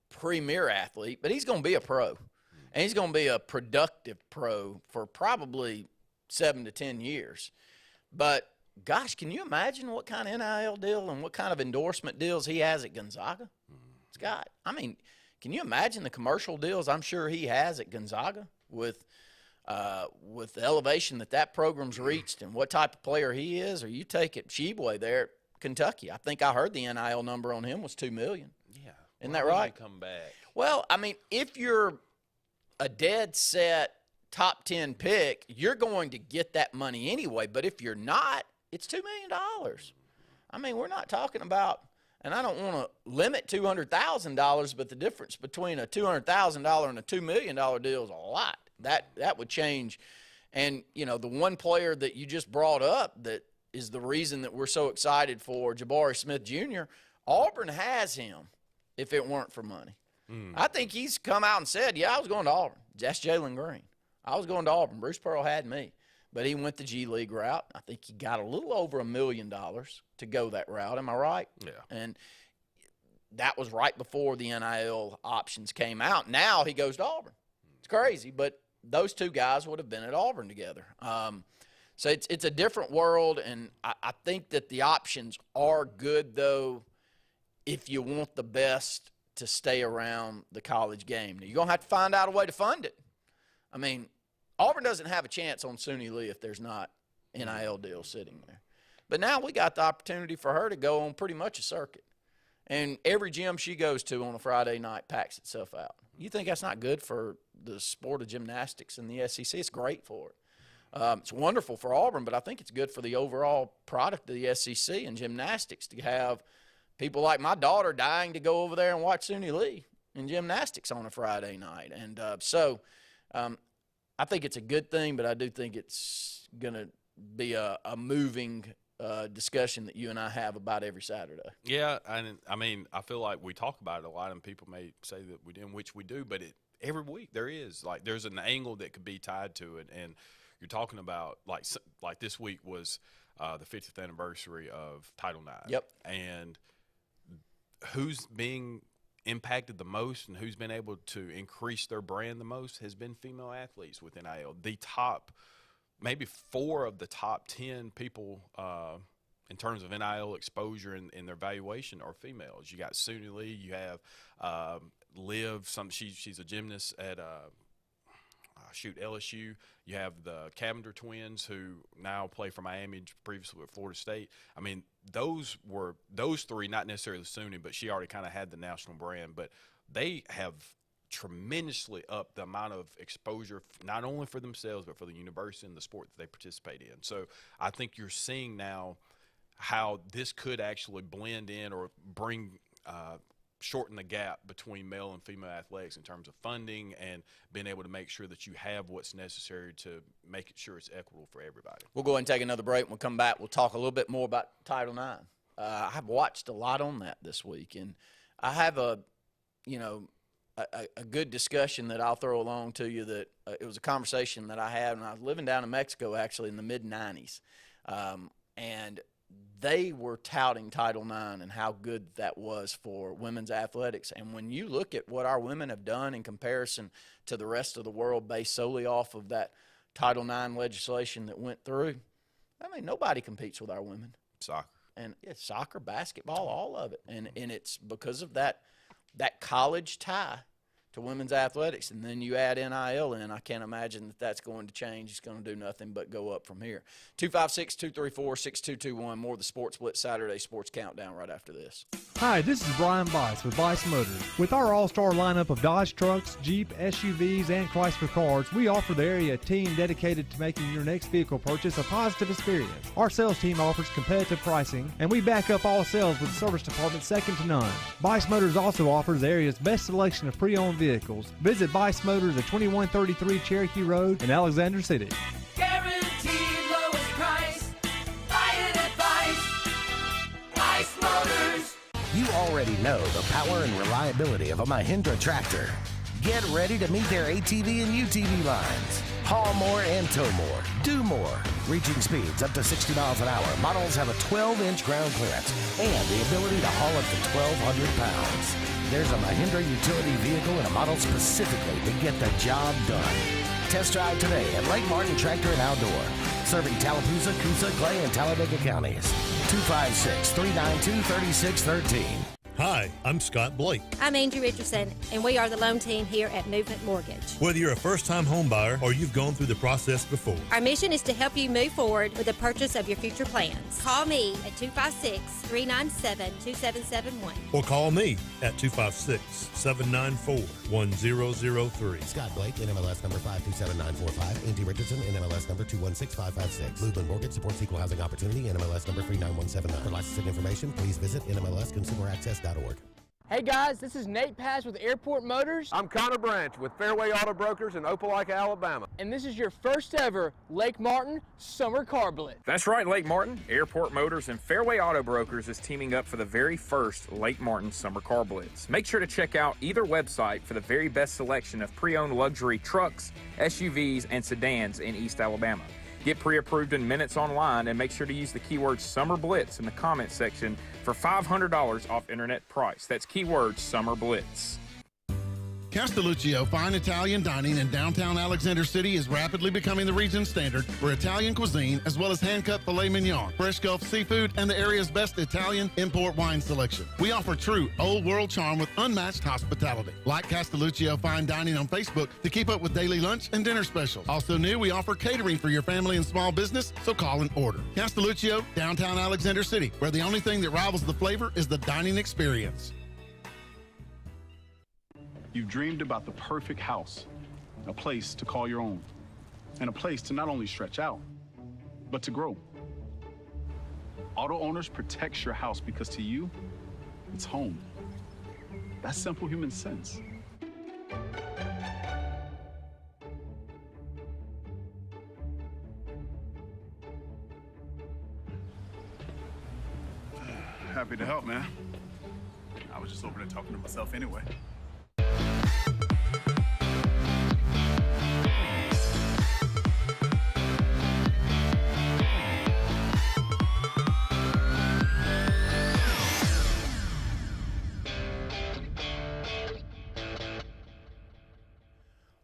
premier athlete, but he's going to be a pro. And he's going to be a productive pro for probably 7 to 10 years. But, gosh, can you imagine what kind of NIL deal and what kind of endorsement deals he has at Gonzaga? Scott, I mean, can you imagine the commercial deals I'm sure he has at Gonzaga with the elevation that program's reached and what type of player he is? Or you take it Sheboy there at Kentucky. I think I heard the NIL number on him was $2 million. Yeah. Isn't that right? Come back. Well, I mean, if you're a dead set top 10 pick, you're going to get that money anyway. But if you're not, it's $2 million. I mean, we're not talking about, and I don't want to limit $200,000, but the difference between a $200,000 and a $2 million deal is a lot. That would change. And, you know, the one player that you just brought up that is the reason that we're so excited for Jabari Smith Jr., Auburn has him if it weren't for money. I think he's come out and said, yeah, I was going to Auburn. That's Jalen Green. I was going to Auburn. Bruce Pearl had me. But he went the G League route. I think he got a little over $1 million to go that route. Am I right? Yeah. And that was right before the NIL options came out. Now he goes to Auburn. It's crazy, but those two guys would have been at Auburn together. So it's a different world, and I think that the options are good, though, if you want the best to stay around the college game. Now, you're going to have to find out a way to fund it. I mean, Auburn doesn't have a chance on Suni Lee if there's not NIL deal sitting there. But now we got the opportunity for her to go on pretty much a circuit. And every gym she goes to on a Friday night packs itself out. You think that's not good for the sport of gymnastics in the SEC? It's great for it. It's wonderful for Auburn, but I think it's good for the overall product of the SEC and gymnastics to have people like my daughter dying to go over there and watch Suni Lee in gymnastics on a Friday night. And I think it's a good thing, but I do think it's going to be a moving discussion that you and I have about every Saturday. Yeah, and I mean, I feel like we talk about it a lot, and people may say that we didn't, which we do, but every week there's an angle that could be tied to it. And you're talking about, like this week was the 50th anniversary of Title IX. Yep. And who's being impacted the most and who's been able to increase their brand the most has been female athletes with NIL. The top, maybe 4 of the top 10 people in terms of NIL exposure and their valuation are females. You got Suni Lee, you have Liv, she's a gymnast at LSU. You have the Cavender twins who now play for Miami, previously with Florida State. I mean, those 3, not necessarily Suni, but she already kind of had the national brand. But they have tremendously upped the amount of exposure, not only for themselves, but for the university and the sport that they participate in. So I think you're seeing now how this could actually blend in or bring shorten the gap between male and female athletics in terms of funding and being able to make sure that you have what's necessary to make it sure it's equitable for everybody. We'll go ahead and take another break. When we come back, we'll talk a little bit more about Title IX. I've watched a lot on that this week, and I have a good discussion that I'll throw along to you that it was a conversation that I had when I was living down in Mexico, actually, in the mid-'90s. And they were touting Title IX and how good that was for women's athletics. And when you look at what our women have done in comparison to the rest of the world based solely off of that Title IX legislation that went through, I mean, nobody competes with our women. Soccer. And it's soccer, basketball, all of it. And it's because of that college tie to women's athletics, and then you add NIL in, I can't imagine that that's going to change. It's going to do nothing but go up from here. 256-234-6221, more of the Sports Blitz Saturday Sports Countdown right after this. Hi, this is Brian Bice with Bice Motors. With our all-star lineup of Dodge trucks, Jeep, SUVs, and Chrysler cars, we offer the area a team dedicated to making your next vehicle purchase a positive experience. Our sales team offers competitive pricing, and we back up all sales with a service department second to none. Bice Motors also offers the area's best selection of pre-owned vehicles. Visit Bice Motors at 2133 Cherokee Road in Alexander City. Guaranteed lowest price. Buy it at Bice Motors. You already know the power and reliability of a Mahindra tractor. Get ready to meet their ATV and UTV lines. Haul more and tow more. Do more. Reaching speeds up to 60 miles an hour. Models have a 12-inch ground clearance and the ability to haul up to 1,200 pounds. There's a Mahindra utility vehicle and a model specifically to get the job done. Test drive today at Lake Martin Tractor and Outdoor. Serving Tallapoosa, Coosa, Clay, and Talladega counties. 256-392-3613. Hi, I'm Scott Blake. I'm Angie Richardson, and we are the loan team here at Movement Mortgage. Whether you're a first-time home buyer or you've gone through the process before, our mission is to help you move forward with the purchase of your future plans. Call me at 256-397-2771. or call me at 256-794-1003. Scott Blake, NMLS number 527945. Angie Richardson, NMLS number 216556. Movement Mortgage supports equal housing opportunity, NMLS number 39179. For licensing information, please visit NMLSConsumerAccess.org. Hey guys, this is Nate Paz with Airport Motors. I'm Connor Branch with Fairway Auto Brokers in Opelika, Alabama. And this is your first ever Lake Martin Summer Car Blitz. That's right, Lake Martin. Airport Motors and Fairway Auto Brokers is teaming up for the very first Lake Martin Summer Car Blitz. Make sure to check out either website for the very best selection of pre-owned luxury trucks, SUVs, and sedans in East Alabama. Get pre-approved in minutes online and make sure to use the keyword Summer Blitz in the comment section for $500 off internet price. That's keyword Summer Blitz. Castelluccio Fine Italian Dining in downtown Alexander City is rapidly becoming the region standard for Italian cuisine, as well as hand-cut filet mignon, fresh Gulf seafood, and the area's best Italian import wine selection. We offer true old-world charm with unmatched hospitality. Like Castelluccio Fine Dining on Facebook to keep up with daily lunch and dinner specials. Also new, we offer catering for your family and small business, so call and order. Castelluccio, downtown Alexander City, where the only thing that rivals the flavor is the dining experience. You've dreamed about the perfect house, a place to call your own, and a place to not only stretch out, but to grow. Auto Owners protects your house because to you, it's home. That's simple human sense. Happy to help, man. I was just over there talking to myself anyway.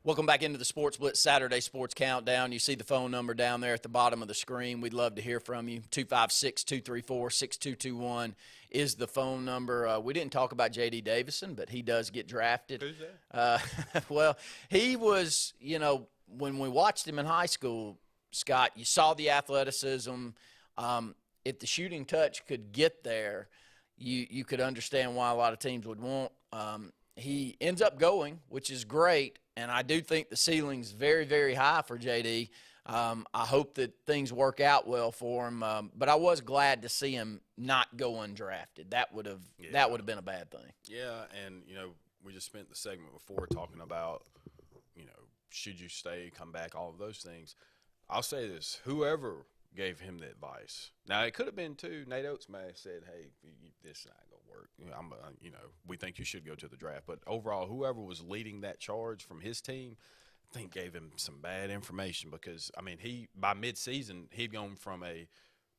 Welcome back into the Sports Blitz Saturday Sports Countdown. You see the phone number down there at the bottom of the screen. We'd love to hear from you. 256-234-6221 is the phone number. We didn't talk about J.D. Davison, but he does get drafted. Who's that? Well, he was, when we watched him in high school, Scott, you saw the athleticism. If the shooting touch could get there, you could understand why a lot of teams would want. He ends up going, which is great. And I do think the ceiling's very, very high for J.D. I hope that things work out well for him. But I was glad to see him not go undrafted. That would have been a bad thing. Yeah, and we just spent the segment before talking about should you stay, come back, all of those things. I'll say this: whoever gave him the advice. Now it could have been too. Nate Oates may have said, "Hey, this is not gonna work. We think you should go to the draft." But overall, whoever was leading that charge from his team, I think gave him some bad information because he by mid-season he'd gone from a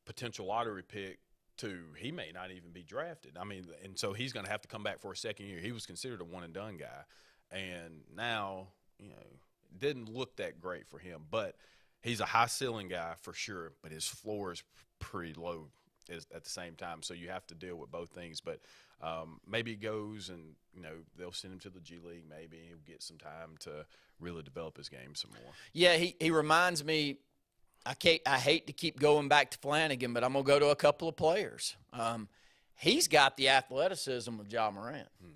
potential lottery pick to he may not even be drafted. And so he's going to have to come back for a second year. He was considered a one-and-done guy, and now it didn't look that great for him, but. He's a high-ceiling guy for sure, but his floor is pretty low at the same time. So you have to deal with both things. But maybe he goes and, they'll send him to the G League. Maybe he'll get some time to really develop his game some more. Yeah, he reminds me I hate to keep going back to Flanagan, but I'm going to go to a couple of players. He's got the athleticism of Ja Morant. Mm-hmm.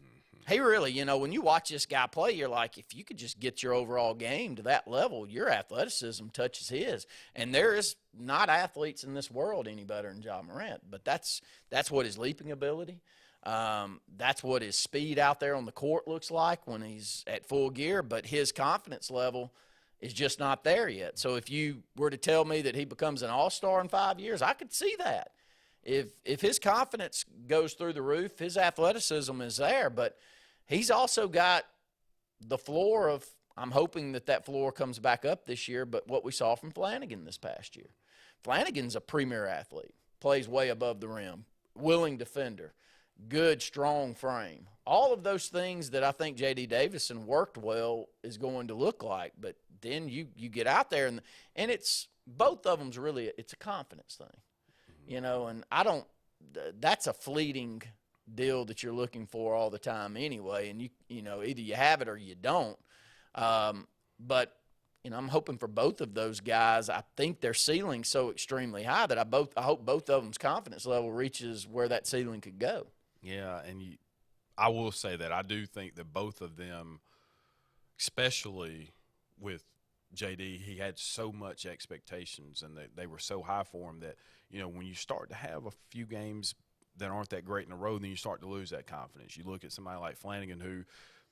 He really, when you watch this guy play, you're like, if you could just get your overall game to that level, your athleticism touches his. And there is not athletes in this world any better than Ja Morant. But that's what his leaping ability, that's what his speed out there on the court looks like when he's at full gear. But his confidence level is just not there yet. So if you were to tell me that he becomes an all-star in 5 years, I could see that. If his confidence goes through the roof, his athleticism is there, but he's also got the floor of – I'm hoping that floor comes back up this year, but what we saw from Flanagan this past year. Flanagan's a premier athlete, plays way above the rim, willing defender, good, strong frame. All of those things that I think J.D. Davison worked well is going to look like. But then you get out there, and it's both of them's really – it's a confidence thing, and I don't – that's a fleeting deal that you're looking for all the time anyway, and either you have it or you don't. But I'm hoping for both of those guys. I think their ceiling's so extremely high that I hope both of them's confidence level reaches where that ceiling could go. Yeah, and I will say that I do think that both of them, especially with JD, he had so much expectations and they were so high for him that, when you start to have a few games that aren't that great in a row, then you start to lose that confidence. You look at somebody like Flanagan, who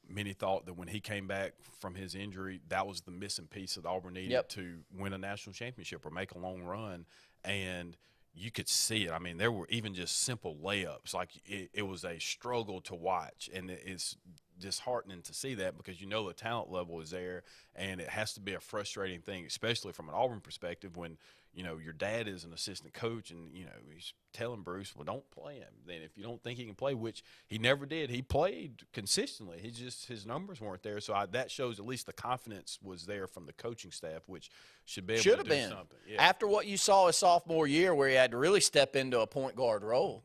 many thought that when he came back from his injury, that was the missing piece that Auburn needed to win a national championship or make a long run. And you could see it. I mean, there were even just simple layups. Like, it was a struggle to watch, and it's disheartening to see that because the talent level is there, and it has to be a frustrating thing, especially from an Auburn perspective when – your dad is an assistant coach and, he's telling Bruce, well, don't play him. Then if you don't think he can play, which he never did, he played consistently. His numbers weren't there. So that shows at least the confidence was there from the coaching staff, which should be able to do something. Yeah. After what you saw his sophomore year where he had to really step into a point guard role,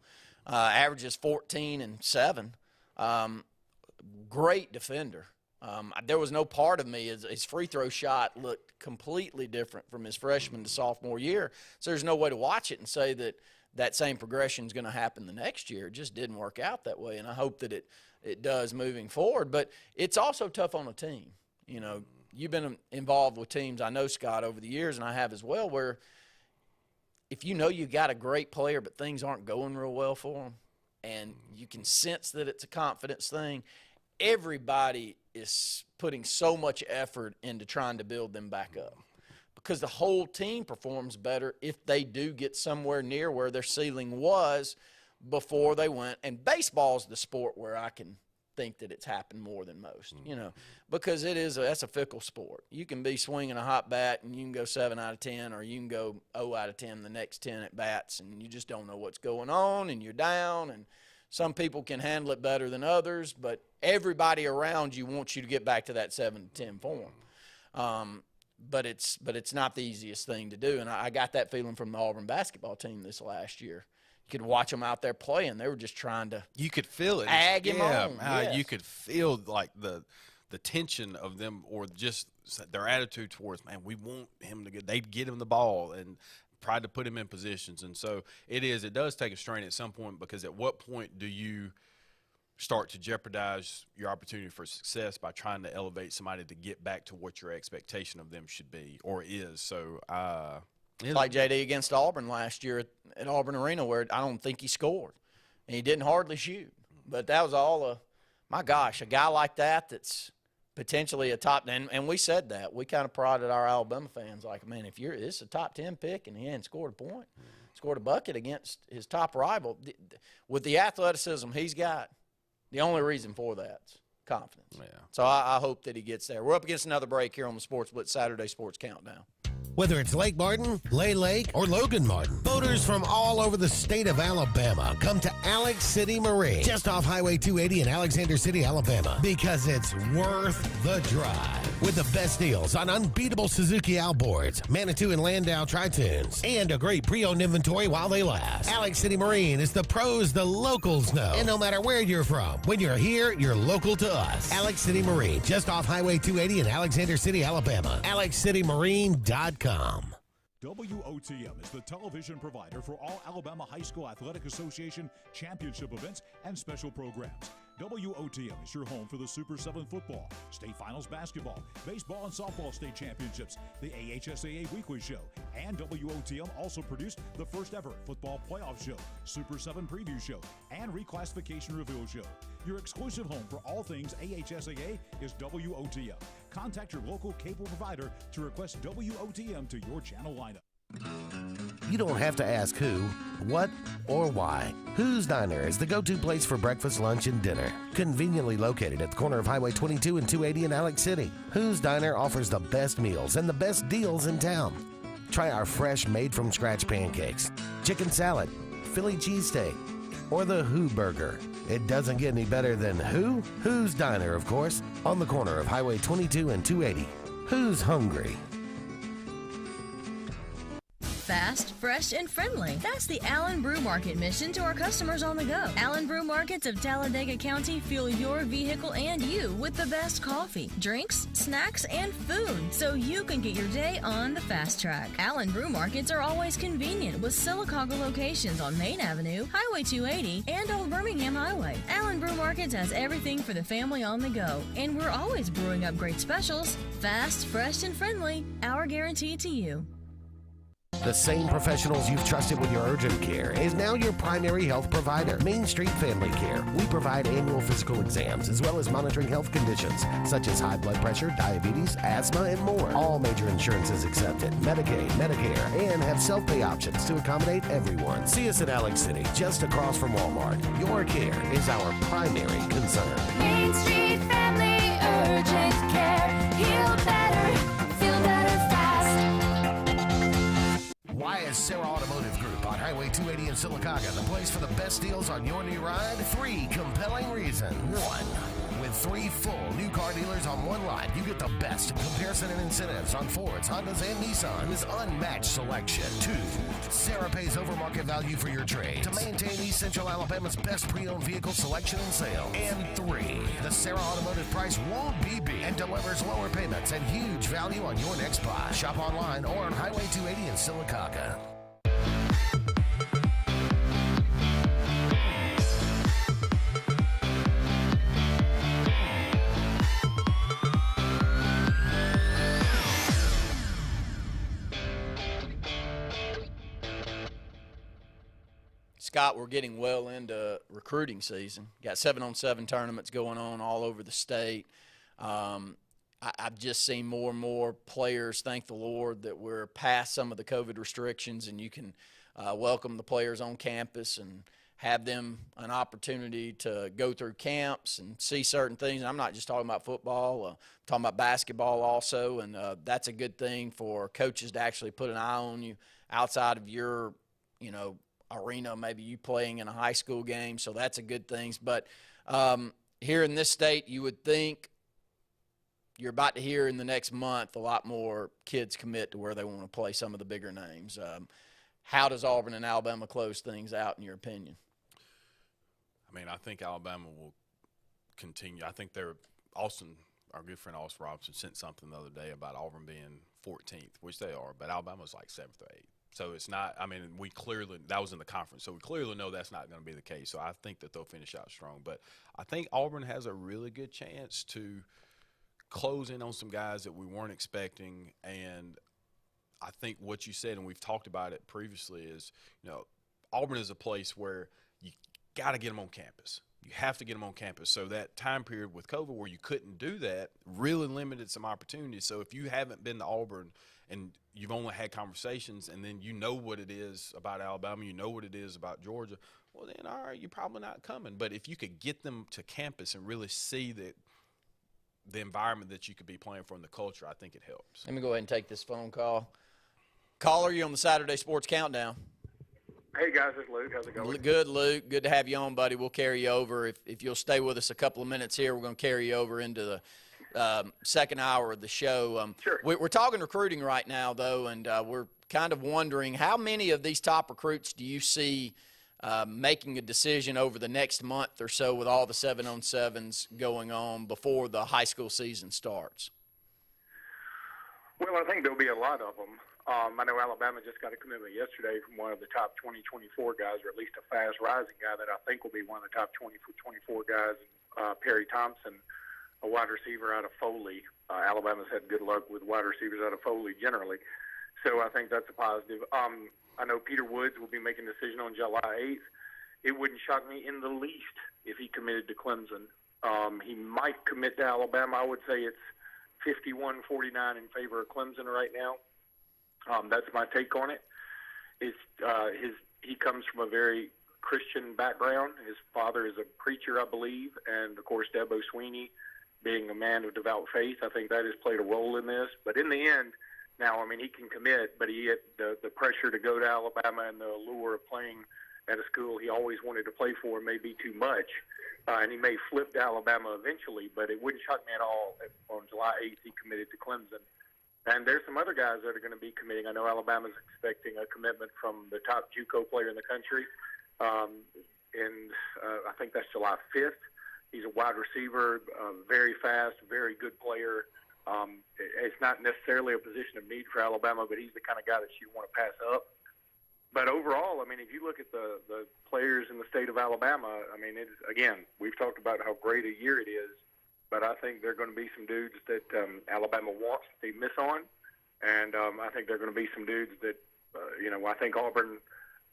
averages 14 and 7, great defender. There was no part of me, his free throw shot looked completely different from his freshman to sophomore year. So there's no way to watch it and say that same progression is going to happen the next year. It just didn't work out that way, and I hope that it does moving forward. But it's also tough on a team. You've been involved with teams, I know, Scott, over the years, and I have as well, where if you got a great player but things aren't going real well for them, and you can sense that it's a confidence thing, everybody is putting so much effort into trying to build them back up because the whole team performs better if they do get somewhere near where their ceiling was before they went. And baseball's the sport where I can think that it's happened more than most, because that's a fickle sport. You can be swinging a hot bat and you can go 7 out of 10 or you can go 0 out of 10 the next 10 at bats, and you just don't know what's going on and you're down, and some people can handle it better than others, but everybody around you wants you to get back to that 7 to 10 form. But it's not the easiest thing to do, and I got that feeling from the Auburn basketball team this last year. You could watch them out there playing; they were just trying to. You could feel it. Ag him on. You could feel like the tension of them, or just their attitude towards, man, we want him to get. They'd get him the ball and tried to put him in positions, and so it does take a strain at some point, because at what point do you start to jeopardize your opportunity for success by trying to elevate somebody to get back to what your expectation of them should be or is? So like JD against Auburn last year at Auburn Arena, where I don't think he scored and he didn't hardly shoot, but that was all my gosh, a guy like that's potentially a top, and we said that. We kind of prodded our Alabama fans like, man, if this is a top 10 pick and he hadn't scored a point, scored a bucket against his top rival, with the athleticism he's got, the only reason for that's confidence. Yeah. So I hope that he gets there. We're up against another break here on the Sports Blitz Saturday Sports Countdown. Whether it's Lake Martin, Lay Lake, or Logan Martin, boaters from all over the state of Alabama come to Alex City Marine, just off Highway 280 in Alexander City, Alabama, because it's worth the drive. With the best deals on unbeatable Suzuki outboards, Manitou and Landau tri-tunes, and a great pre-owned inventory while they last. Alex City Marine is the pros the locals know. And no matter where you're from, when you're here, you're local to us. Alex City Marine, just off Highway 280 in Alexander City, Alabama. AlexCityMarine.com. WOTM is the television provider for all Alabama High School Athletic Association championship events and special programs. WOTM is your home for the Super 7 football, state finals basketball, baseball and softball state championships, the AHSAA weekly show, and WOTM also produced the first ever football playoff show, Super 7 preview show, and reclassification reveal show. Your exclusive home for all things AHSAA is WOTM. Contact your local cable provider to request WOTM to your channel lineup. You don't have to ask who, what, or why. Who's Diner is the go-to place for breakfast, lunch, and dinner. Conveniently located at the corner of Highway 22 and 280 in Alex City, Who's Diner offers the best meals and the best deals in town. Try our fresh, made-from-scratch pancakes, chicken salad, Philly cheesesteak, or the Who Burger. It doesn't get any better than who? Who's Diner, of course, on the corner of Highway 22 and 280. Who's hungry? Fast, fresh, and friendly. That's the Allen Brew Market mission to our customers on the go. Allen Brew Markets of Talladega County fuel your vehicle and you with the best coffee, drinks, snacks, and food, so you can get your day on the fast track. Allen Brew Markets are always convenient with Sylacauga locations on Main Avenue, Highway 280, and Old Birmingham Highway. Allen Brew Markets has everything for the family on the go, and we're always brewing up great specials. Fast, fresh, and friendly. Our guarantee to you. The same professionals you've trusted with your urgent care is now your primary health provider, Main Street Family Care. We provide annual physical exams as well as monitoring health conditions such as high blood pressure, diabetes, asthma, and more. All major insurances accepted, Medicaid, Medicare, and have self-pay options to accommodate everyone. See us in Alex City, just across from Walmart. Your care is our primary concern. Main Street Family Urgent Care. Heal better, feel better fast. Why is Sarah Automotive Group on Highway 280 in Sylacauga the place for the best deals on your new ride? 3 compelling reasons. 1. With 3 full new car dealers on one lot, you get the best in comparison and incentives on Fords, Hondas, and Nissans. Unmatched selection. 2. Sarah pays over market value for your trade to maintain East Central Alabama's best pre-owned vehicle selection and sale. And 3. The Sarah Automotive price won't be beat and delivers lower payments and huge value on your next buy. Shop online or on Highway 280 in Sylacauga. Scott, we're getting well into recruiting season. Got 7-on-7 tournaments going on all over the state. I've just seen more and more players, thank the Lord, that we're past some of the COVID restrictions and you can welcome the players on campus and have them an opportunity to go through camps and see certain things. And I'm not just talking about football, I'm talking about basketball also, and that's a good thing for coaches to actually put an eye on you outside of your, arena, maybe you playing in a high school game, so that's a good thing. But here in this state, you would think you're about to hear in the next month a lot more kids commit to where they want to play some of the bigger names. How does Auburn and Alabama close things out, in your opinion? I think Alabama will continue. I think our good friend Austin Robinson sent something the other day about Auburn being 14th, which they are, but Alabama's like 7th or 8th. So it's not, we clearly, that was in the conference, so we clearly know that's not going to be the case. So I think that they'll finish out strong. But I think Auburn has a really good chance to close in on some guys that we weren't expecting. And I think what you said, and we've talked about it previously, is, Auburn is a place where you got to get them on campus. You have to get them on campus. So that time period with COVID where you couldn't do that really limited some opportunities. So if you haven't been to Auburn and you've only had conversations and then you know what it is about Alabama, you know what it is about Georgia, well then, all right, you're probably not coming. But if you could get them to campus and really see the environment that you could be playing for and the culture, I think it helps. Let me go ahead and take this phone call. Caller, you on the Saturday Sports Countdown. Hey, guys, it's Luke. How's it going? Good, Luke. Good to have you on, buddy. We'll carry you over. If you'll stay with us a couple of minutes here, we're going to carry you over into the second hour of the show. Sure. We're talking recruiting right now, though, and we're kind of wondering how many of these top recruits do you see making a decision over the next month or so with all the 7-on-7s going on before the high school season starts? Well, I think there'll be a lot of them. I know Alabama just got a commitment yesterday from one of the top 2024 guys, or at least a fast-rising guy that I think will be one of the top 24 guys, Perry Thompson, a wide receiver out of Foley. Alabama's had good luck with wide receivers out of Foley generally, so I think that's a positive. I know Peter Woods will be making a decision on July 8th. It wouldn't shock me in the least if he committed to Clemson. He might commit to Alabama. I would say it's 51-49 in favor of Clemson right now. That's my take on it. He comes from a very Christian background. His father is a preacher, I believe, and of course Debo Sweeney being a man of devout faith, I think that has played a role in this. But in the end, now, I mean, he can commit, but he had the pressure to go to Alabama and the allure of playing at a school he always wanted to play for may be too much. And he may flip to Alabama eventually, but it wouldn't shock me at all if on July 8th he committed to Clemson. And there's some other guys that are going to be committing. I know Alabama's expecting a commitment from the top JUCO player in the country. I think that's July 5th. He's a wide receiver, very fast, very good player. It's not necessarily a position of need for Alabama, but he's the kind of guy that you want to pass up. But overall, I mean, if you look at the players in the state of Alabama, I mean, again, we've talked about how great a year it is, but I think there are going to be some dudes that Alabama wants they miss on, and I think there are going to be some dudes that, I think Auburn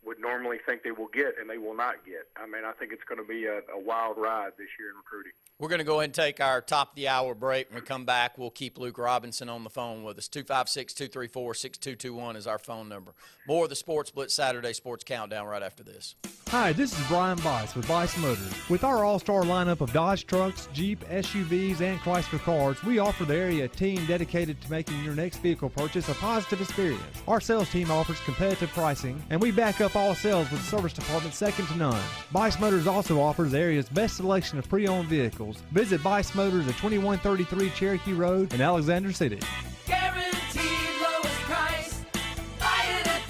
would normally think they will get, and they will not get. I mean, I think it's going to be a wild ride this year in recruiting. We're going to go ahead and take our top-of-the-hour break. When we come back, we'll keep Luke Robinson on the phone with us. 256-234-6221 is our phone number. More of the Sports Blitz Saturday Sports Countdown right after this. Hi, this is Brian Bice with Bice Motors. With our all-star lineup of Dodge trucks, Jeep, SUVs, and Chrysler cars, we offer the area team dedicated to making your next vehicle purchase a positive experience. Our sales team offers competitive pricing, and we back up all sales with a service department second to none. Bice Motors also offers the area's best selection of pre-owned vehicles. Visit Bice Motors at 2133 Cherokee Road in Alexander City. Guaranteed lowest price. Buy it at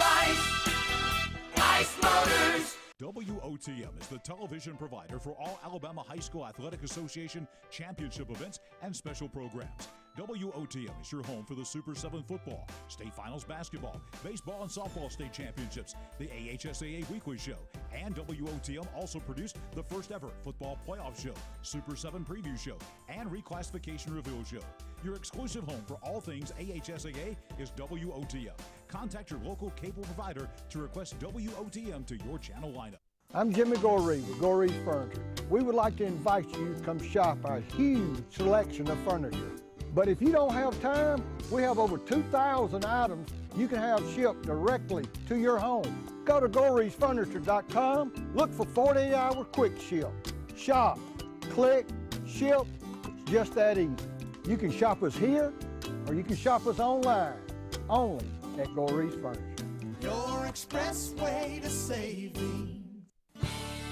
Bice Motors. WOTM is the television provider for all Alabama High School Athletic Association championship events and special programs. WOTM is your home for the Super 7 football, state finals basketball, baseball and softball state championships, the AHSAA weekly show, and WOTM also produced the first ever football playoff show, Super 7 preview show, and reclassification reveal show. Your exclusive home for all things AHSAA is WOTM. Contact your local cable provider to request WOTM to your channel lineup. I'm Jimmy Goree with Goree's Furniture. We would like to invite you to come shop our huge selection of furniture. But if you don't have time, we have over 2,000 items you can have shipped directly to your home. Go to GoreesFurniture.com, look for 48-hour quick ship. Shop, click, ship, it's just that easy. You can shop us here, or you can shop us online, only at Gorees Furniture. Your express way to saving.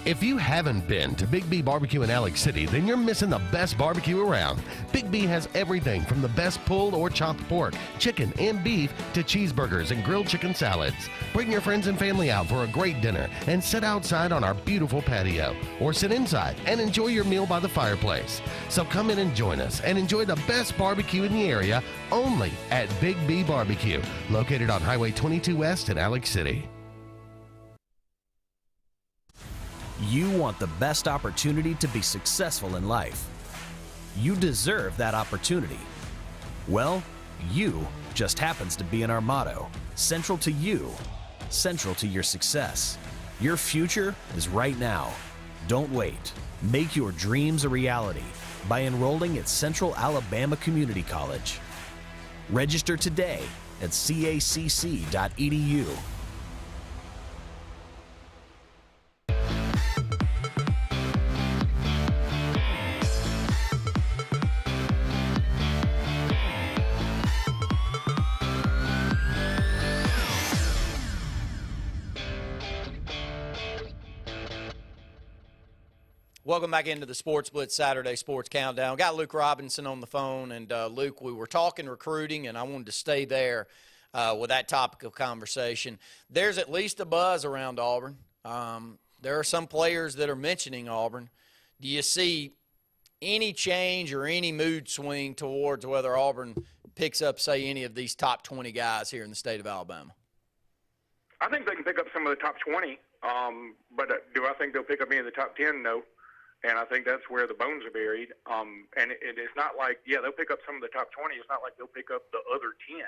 If you haven't been to Big B Barbecue in Alex City, then you're missing the best barbecue around. Big B has everything from the best pulled or chopped pork, chicken, and beef to cheeseburgers and grilled chicken salads. Bring your friends and family out for a great dinner and sit outside on our beautiful patio, or sit inside and enjoy your meal by the fireplace. So come in and join us and enjoy the best barbecue in the area only at Big B Barbecue, located on Highway 22 West in Alex City. You want the best opportunity to be successful in life. You deserve that opportunity. Well, you just happens to be in our motto, central to you, central to your success. Your future is right now. Don't wait. Make your dreams a reality by enrolling at Central Alabama Community College. Register today at cacc.edu. Welcome back into the Sports Blitz Saturday Sports Countdown. Got Luke Robinson on the phone, and Luke, we were talking recruiting, and I wanted to stay there with that topic of conversation. There's at least a buzz around Auburn. There are some players that are mentioning Auburn. Do you see any change or any mood swing towards whether Auburn picks up, say, any of these top 20 guys here in the state of Alabama? I think they can pick up some of the top 20, but do I think they'll pick up any of the top 10? No. And I think that's where the bones are buried. And it's not like, yeah, they'll pick up some of the top 20. It's not like they'll pick up the other 10.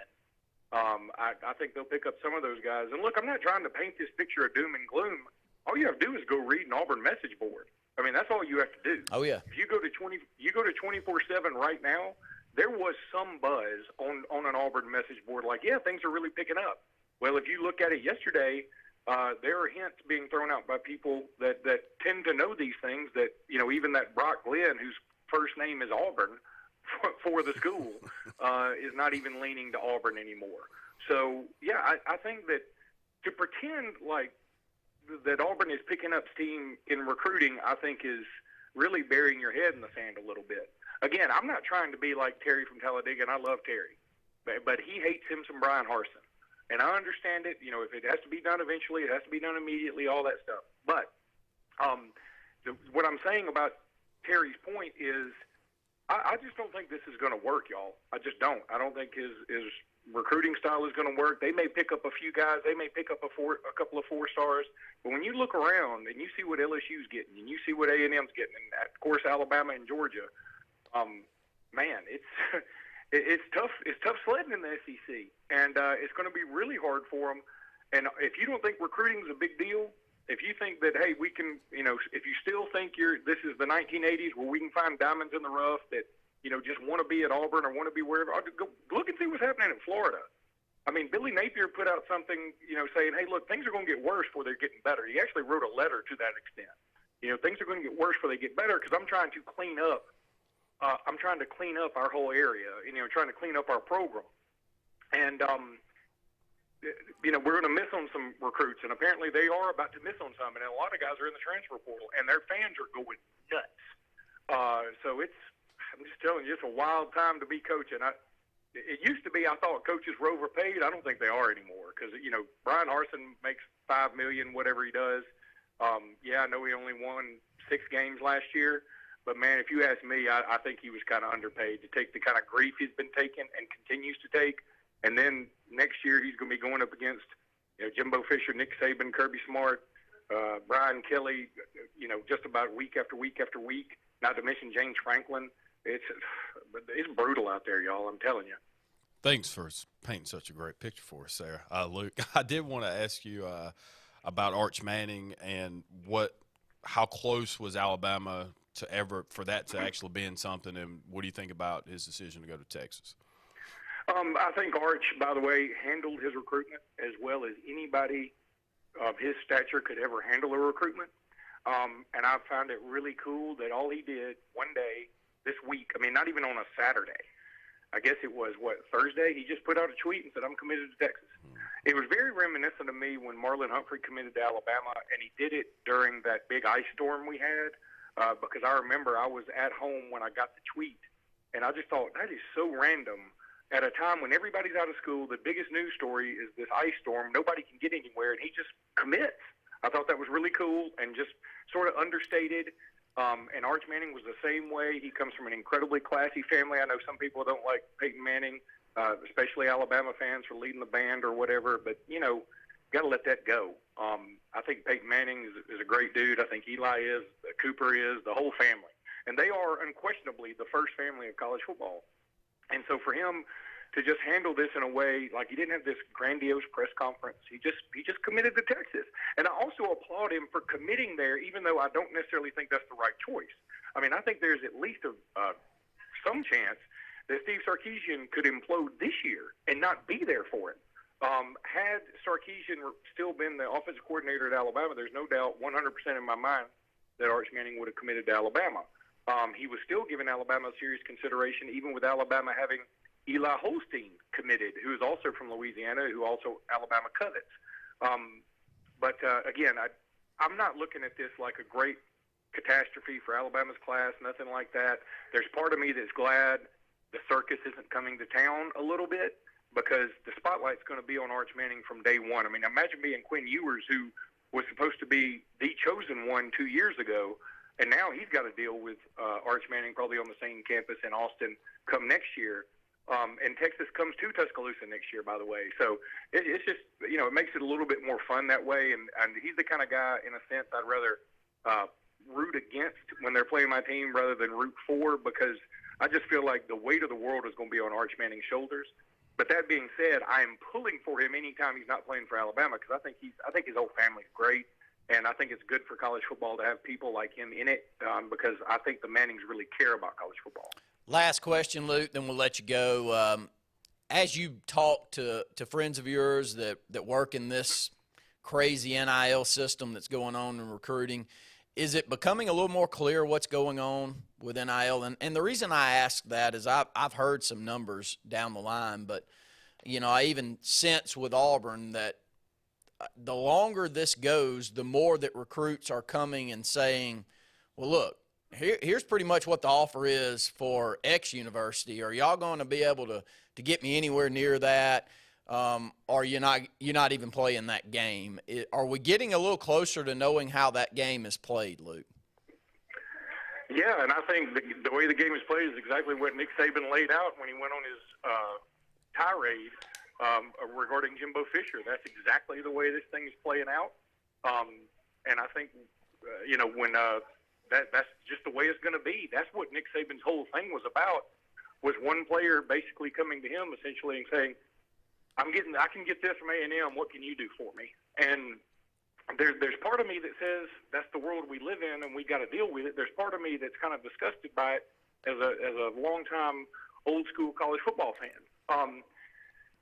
I think they'll pick up some of those guys. And look, I'm not trying to paint this picture of doom and gloom. All you have to do is go read an Auburn message board. I mean, that's all you have to do. Oh, yeah. If you go to 24/7 right now, there was some buzz on an Auburn message board like, yeah, things are really picking up. Well, if you look at it yesterday, there are hints being thrown out by people that tend to know these things that, even that Brock Glenn, whose first name is Auburn for the school, is not even leaning to Auburn anymore. So, yeah, I think that to pretend like that Auburn is picking up steam in recruiting, I think is really burying your head in the sand a little bit. Again, I'm not trying to be like Terry from Talladega, and I love Terry, but he hates him some Brian Harsin. And I understand it. If it has to be done eventually, it has to be done immediately, all that stuff. But what I'm saying about Terry's point is I just don't think this is going to work, y'all. I just don't. I don't think his recruiting style is going to work. They may pick up a few guys. They may pick up a couple of 4-stars. But when you look around and you see what LSU's getting and you see what A&M's getting, and, of course, Alabama and Georgia, man, it's tough. It's tough sledding in the SEC, and it's going to be really hard for them. And if you don't think recruiting is a big deal, if you think that, hey, we can, if you still think this is the 1980s where we can find diamonds in the rough that, just want to be at Auburn or want to be wherever, go look and see what's happening in Florida. I mean, Billy Napier put out something, saying, hey, look, things are going to get worse before they're getting better. He actually wrote a letter to that extent. Things are going to get worse before they get better because I'm trying to clean up. I'm trying to clean up our whole area, trying to clean up our program. And, we're going to miss on some recruits, and apparently they are about to miss on some. And a lot of guys are in the transfer portal, and their fans are going nuts. So I'm just telling you, it's a wild time to be coaching. It used to be I thought coaches were overpaid. I don't think they are anymore because, Brian Harsin makes $5 million, whatever he does. Yeah, I know he only won 6 games last year. But, man, if you ask me, I think he was kind of underpaid to take the kind of grief he's been taking and continues to take. And then next year he's going to be going up against Jimbo Fisher, Nick Saban, Kirby Smart, Brian Kelly, just about week after week after week, not to mention James Franklin. It's brutal out there, y'all, I'm telling you. Thanks for painting such a great picture for us there, Luke. I did want to ask you about Arch Manning and how close was Alabama for that to actually being something, and what do you think about his decision to go to Texas? I think Arch, by the way, handled his recruitment as well as anybody of his stature could ever handle a recruitment. And I found it really cool that all he did one day this week, not even on a Saturday, I guess it was, Thursday, he just put out a tweet and said, I'm committed to Texas. It was very reminiscent of me when Marlon Humphrey committed to Alabama, and he did it during that big ice storm we had. Because I remember I was at home when I got the tweet, and I just thought, that is so random. At a time when everybody's out of school, the biggest news story is this ice storm. Nobody can get anywhere, and he just commits. I thought that was really cool and just sort of understated. And Arch Manning was the same way. He comes from an incredibly classy family. I know some people don't like Peyton Manning, especially Alabama fans for leading the band or whatever, but, got to let that go. I think Peyton Manning is a great dude. I think Eli is, Cooper is, the whole family. And they are unquestionably the first family of college football. And so for him to just handle this in a way, like he didn't have this grandiose press conference, he just committed to Texas. And I also applaud him for committing there, even though I don't necessarily think that's the right choice. I think there's at least some chance that Steve Sarkisian could implode this year and not be there for it. Had Sarkisian still been the offensive coordinator at Alabama, there's no doubt 100% in my mind that Arch Manning would have committed to Alabama. He was still giving Alabama serious consideration, even with Alabama having Eli Holstein committed, who is also from Louisiana, who also Alabama covets. Again, I'm not looking at this like a great catastrophe for Alabama's class, nothing like that. There's part of me that's glad the circus isn't coming to town a little bit, because the spotlight's going to be on Arch Manning from day one. Imagine being Quinn Ewers, who was supposed to be the chosen one 2 years ago, and now he's got to deal with Arch Manning probably on the same campus in Austin come next year. And Texas comes to Tuscaloosa next year, by the way. So it's just, it makes it a little bit more fun that way. And he's the kind of guy, in a sense, I'd rather root against when they're playing my team rather than root for, because I just feel like the weight of the world is going to be on Arch Manning's shoulders. But that being said, I am pulling for him anytime he's not playing for Alabama, because I think his whole family's great, and I think it's good for college football to have people like him in it, because I think the Mannings really care about college football. Last question, Luke, then we'll let you go. As you talk to friends of yours that work in this crazy NIL system that's going on in recruiting, is it becoming a little more clear what's going on with NIL? And the reason I ask that is I've heard some numbers down the line, but, I even sense with Auburn that the longer this goes, the more that recruits are coming and saying, well, look, here's pretty much what the offer is for X university. Are y'all going to be able to get me anywhere near that? Or you're not even playing that game? Are we getting a little closer to knowing how that game is played, Luke? Yeah, and I think the way the game is played is exactly what Nick Saban laid out when he went on his tirade regarding Jimbo Fisher. That's exactly the way this thing is playing out. And I think, when that's just the way it's going to be. That's what Nick Saban's whole thing was about, was one player basically coming to him essentially and saying, I can get this from A&M. What can you do for me? And there's part of me that says that's the world we live in and we got to deal with it. There's part of me that's kind of disgusted by it as a longtime old school college football fan.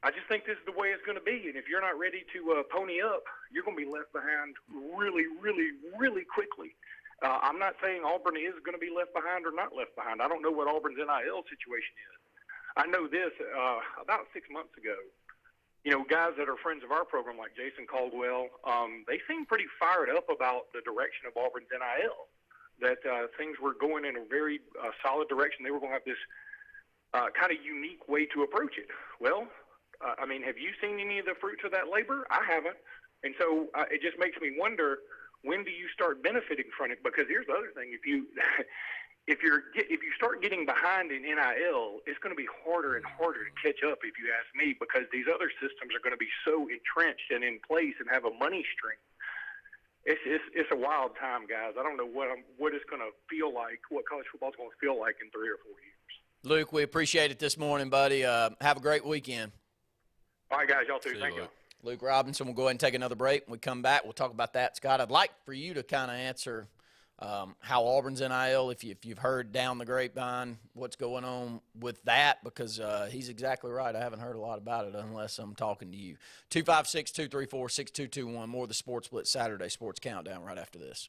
I just think this is the way it's going to be. And if you're not ready to pony up, you're going to be left behind really, really, really quickly. I'm not saying Auburn is going to be left behind or not left behind. I don't know what Auburn's NIL situation is. I know this, about 6 months ago, guys that are friends of our program like Jason Caldwell, they seem pretty fired up about the direction of Auburn's NIL, that things were going in a very solid direction. They were going to have this kind of unique way to approach it. Well, have you seen any of the fruits of that labor? I haven't. And so it just makes me wonder, when do you start benefiting from it? Because here's the other thing: if you start getting behind in NIL, it's going to be harder and harder to catch up, if you ask me, because these other systems are going to be so entrenched and in place and have a money stream. It's a wild time, guys. I don't know what it's going to feel like, what college football is going to feel like in 3 or 4 years. Luke, we appreciate it this morning, buddy. Have a great weekend. All right, guys. Y'all too. Thank you. Luke Robinson. We'll go ahead and take another break. When we come back, we'll talk about that. Scott, I'd like for you to kind of answer how Auburn's NIL, if you've heard down the grapevine what's going on with that, because he's exactly right. I haven't heard a lot about it unless I'm talking to you. 256-234-6221. More of the Sports Blitz Saturday Sports Countdown right after this.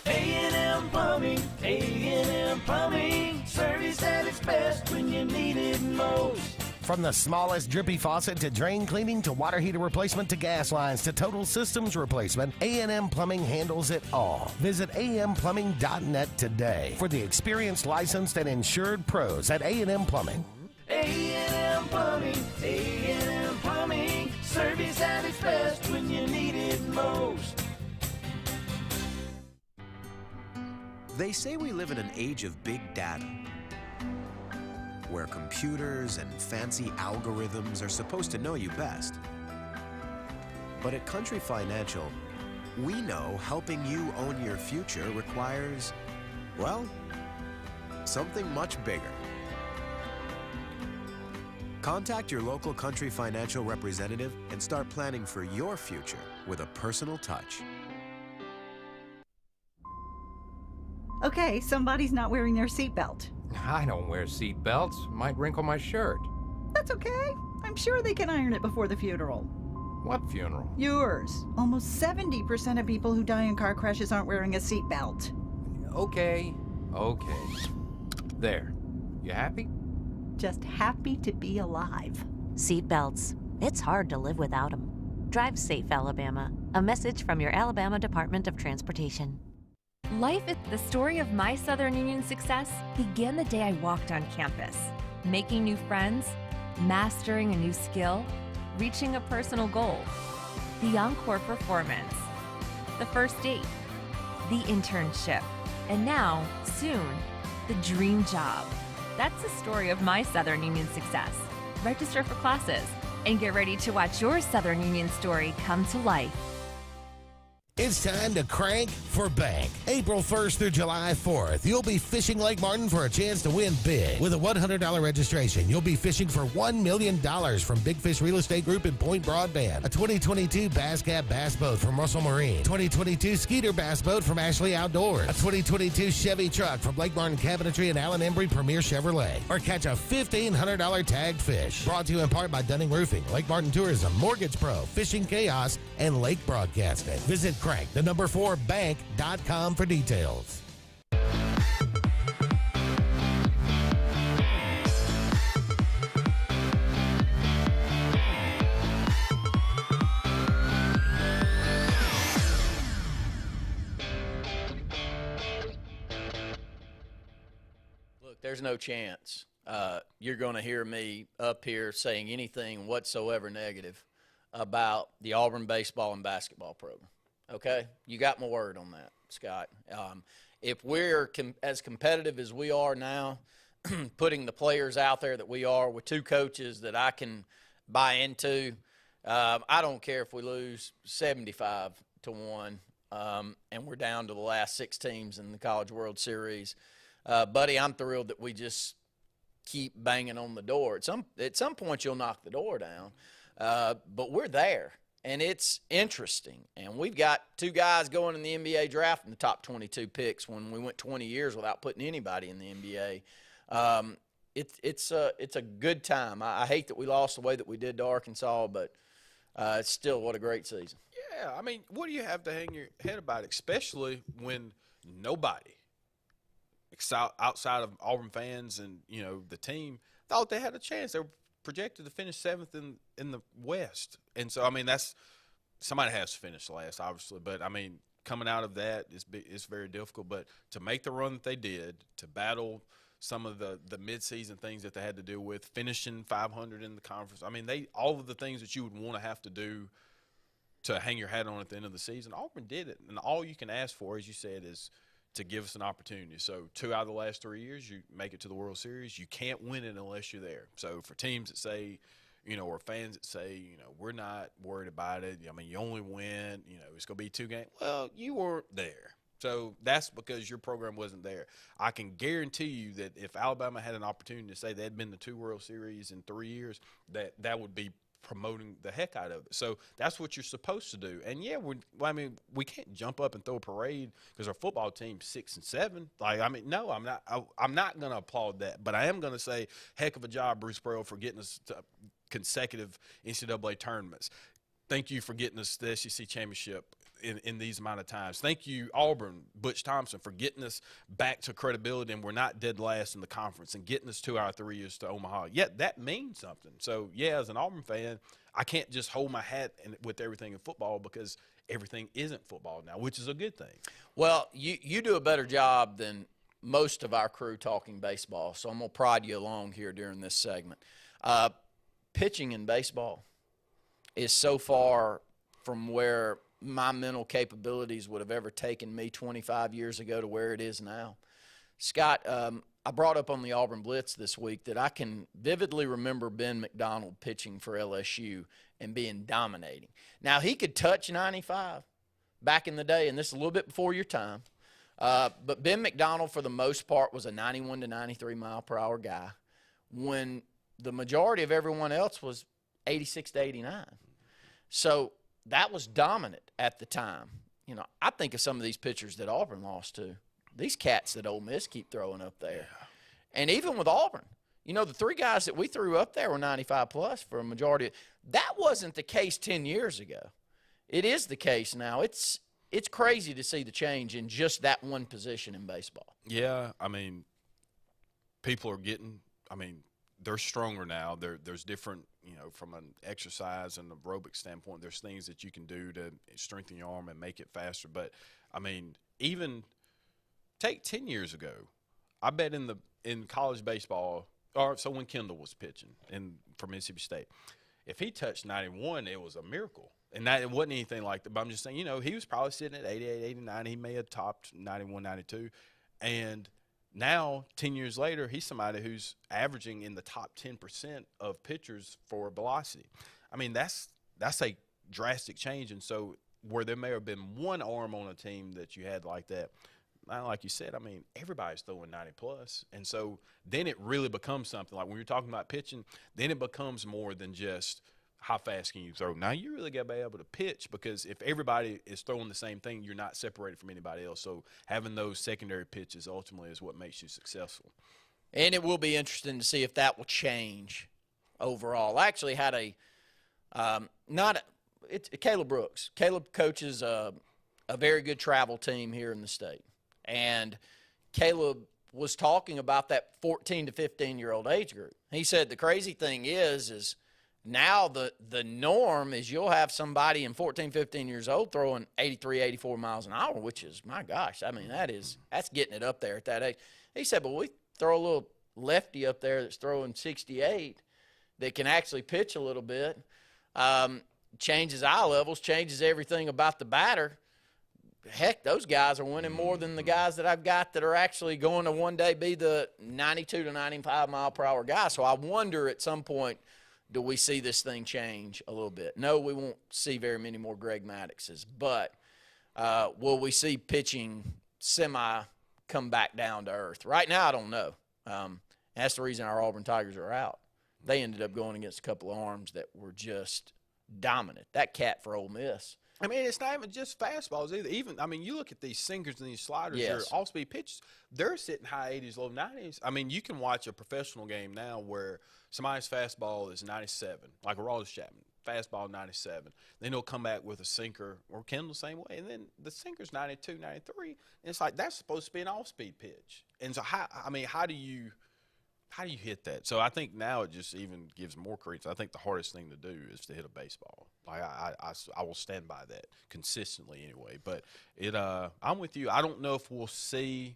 A&M Plumbing, A&M Plumbing, service at its best when you need it most. From the smallest drippy faucet to drain cleaning to water heater replacement to gas lines to total systems replacement, A&M Plumbing handles it all. Visit amplumbing.net today for the experienced, licensed, and insured pros at A&M Plumbing. A&M Plumbing, A&M Plumbing, service at its best when you need it most. They say we live in an age of big data, where computers and fancy algorithms are supposed to know you best. But at Country Financial, we know helping you own your future requires, well, something much bigger. Contact your local Country Financial representative and start planning for your future with a personal touch. Okay, somebody's not wearing their seatbelt. I don't wear seat belts. Might wrinkle my shirt. That's okay. I'm sure they can iron it before the funeral. What funeral? Yours. Almost 70% of people who die in car crashes aren't wearing a seatbelt. Okay. There. You happy? Just happy to be alive. Seatbelts. It's hard to live without them. Drive safe, Alabama. A message from your Alabama Department of Transportation. Life is the story of my Southern Union success began the day I walked on campus. Making new friends, mastering a new skill, reaching a personal goal. The encore performance, the first date, the internship, and now, soon, the dream job. That's the story of my Southern Union success. Register for classes and get ready to watch your Southern Union story come to life. It's time to crank for bank. April 1st through July 4th, you'll be fishing Lake Martin for a chance to win big. With a $100 registration, you'll be fishing for $1 million from Big Fish Real Estate Group and Point Broadband, a 2022 Bass Cap Bass Boat from Russell Marine, 2022 Skeeter Bass Boat from Ashley Outdoors, a 2022 Chevy truck from Lake Martin Cabinetry and Allen Embry Premier Chevrolet, or catch a $1,500 tagged fish. Brought to you in part by Dunning Roofing, Lake Martin Tourism, Mortgage Pro, Fishing Chaos, and Lake Broadcasting. Visit Crank, the number 4 bank.com for details. Look, there's no chance you're going to hear me up here saying anything whatsoever negative about the Auburn baseball and basketball program. Okay? You got my word on that, Scott. If we're as competitive as we are now, putting the players out there that we are with 2 coaches that I can buy into, I don't care if we lose 75-1 and we're down to the last 6 teams in the College World Series. Buddy, I'm thrilled that we just keep banging on the door. At some point you'll knock the door down. But we're there, and it's interesting. And we've got 2 guys going in the NBA draft in the top 22 picks when we went 20 years without putting anybody in the NBA. It's a good time. I hate that we lost the way that we did to Arkansas, but it's still what a great season. Yeah, I mean, what do you have to hang your head about, especially when nobody outside of Auburn fans and, the team thought they had a chance. They were projected to finish 7th in the West. And so, I mean, somebody has to finish last, obviously. But, I mean, coming out of that is very difficult. But to make the run that they did, to battle some of the midseason things that they had to deal with, finishing 500 in the conference, I mean, all of the things that you would want to have to do to hang your hat on at the end of the season, Auburn did it. And all you can ask for, as you said, is to give us an opportunity. So 2 out of the last 3 years, you make it to the World Series. You can't win it unless you're there. So for teams that say, or fans that say, we're not worried about it. I mean, you only win, it's going to be 2 games. Well, you weren't there. So that's because your program wasn't there. I can guarantee you that if Alabama had an opportunity to say they had been to 2 World Series in 3 years, that would be promoting the heck out of it. So that's what you're supposed to do. And yeah, we can't jump up and throw a parade because our football team's 6 and 7. No, I'm not going to applaud that, but I am going to say, heck of a job, Bruce Pearl, for getting us to consecutive NCAA tournaments. Thank you for getting us the SEC championship in these amount of times. Thank you, Auburn, Butch Thompson, for getting us back to credibility, and we're not dead last in the conference, and getting us 2 out of 3 years to Omaha. Yeah, that means something. So, yeah, as an Auburn fan, I can't just hold my hat with everything in football because everything isn't football now, which is a good thing. Well, you do a better job than most of our crew talking baseball, so I'm going to prod you along here during this segment. Pitching in baseball is so far from where my mental capabilities would have ever taken me 25 years ago to where it is now. Scott, I brought up on the Auburn Blitz this week that I can vividly remember Ben McDonald pitching for LSU and being dominating. Now, he could touch 95 back in the day, and this is a little bit before your time. But Ben McDonald, for the most part, was a 91 to 93 mile per hour guy when the majority of everyone else was 86 to 89. So that was dominant at the time. I think of some of these pitchers that Auburn lost to. These cats that Ole Miss keep throwing up there. Yeah. And even with Auburn, the 3 guys that we threw up there were 95 plus for a majority. That wasn't the case 10 years ago. It is the case now. It's crazy to see the change in just that one position in baseball. Yeah, I mean, people are getting they're stronger now. There's different, from an exercise and aerobic standpoint, there's things that you can do to strengthen your arm and make it faster. But, even take 10 years ago, I bet in college baseball, so when Kendall was pitching from Mississippi State, if he touched 91, it was a miracle. And it wasn't anything like that. But I'm just saying, he was probably sitting at 88, 89. He may have topped 91, 92. And now, 10 years later, he's somebody who's averaging in the top 10% of pitchers for velocity. That's a drastic change. And so where there may have been one arm on a team that you had like that. Like you said, I mean, everybody's throwing 90+. And so then it really becomes something. Like when you're talking about pitching, then it becomes more than just how fast can you throw. Now, you really got to be able to pitch, because if everybody is throwing the same thing, you're not separated from anybody else. So having those secondary pitches ultimately is what makes you successful. And it will be interesting to see if that will change overall. I actually had Caleb Brooks. Caleb coaches a very good travel team here in the state. And Caleb was talking about that 14 to 15-year-old age group. He said the crazy thing is now the norm is you'll have somebody in 14, 15 years old throwing 83, 84 miles an hour, which is, my gosh, I mean, that's getting it up there at that age. He said, but we throw a little lefty up there that's throwing 68 that can actually pitch a little bit, changes eye levels, changes everything about the batter. Heck, those guys are winning more than the guys that I've got that are actually going to one day be the 92 to 95 mile per hour guy. So I wonder at some point, do we see this thing change a little bit? No, we won't see very many more Greg Maddoxes, but will we see pitching semi come back down to earth? Right now, I don't know. That's the reason our Auburn Tigers are out. They ended up going against a couple of arms that were just dominant. That cat for Ole Miss. I mean, it's not even just fastballs either. You look at these sinkers and these sliders, they're all-speed pitches. They're sitting high 80s, low 90s. I mean, you can watch a professional game now where somebody's fastball is 97, like Aroldis Chapman, fastball 97. Then he'll come back with a sinker, or Kendall the same way, and then the sinker's 92, 93. And it's like that's supposed to be an off-speed pitch. And so, how do you hit that? So I think now it just even gives more credence. I think the hardest thing to do is to hit a baseball. Like I will stand by that consistently anyway. But I'm with you. I don't know if we'll see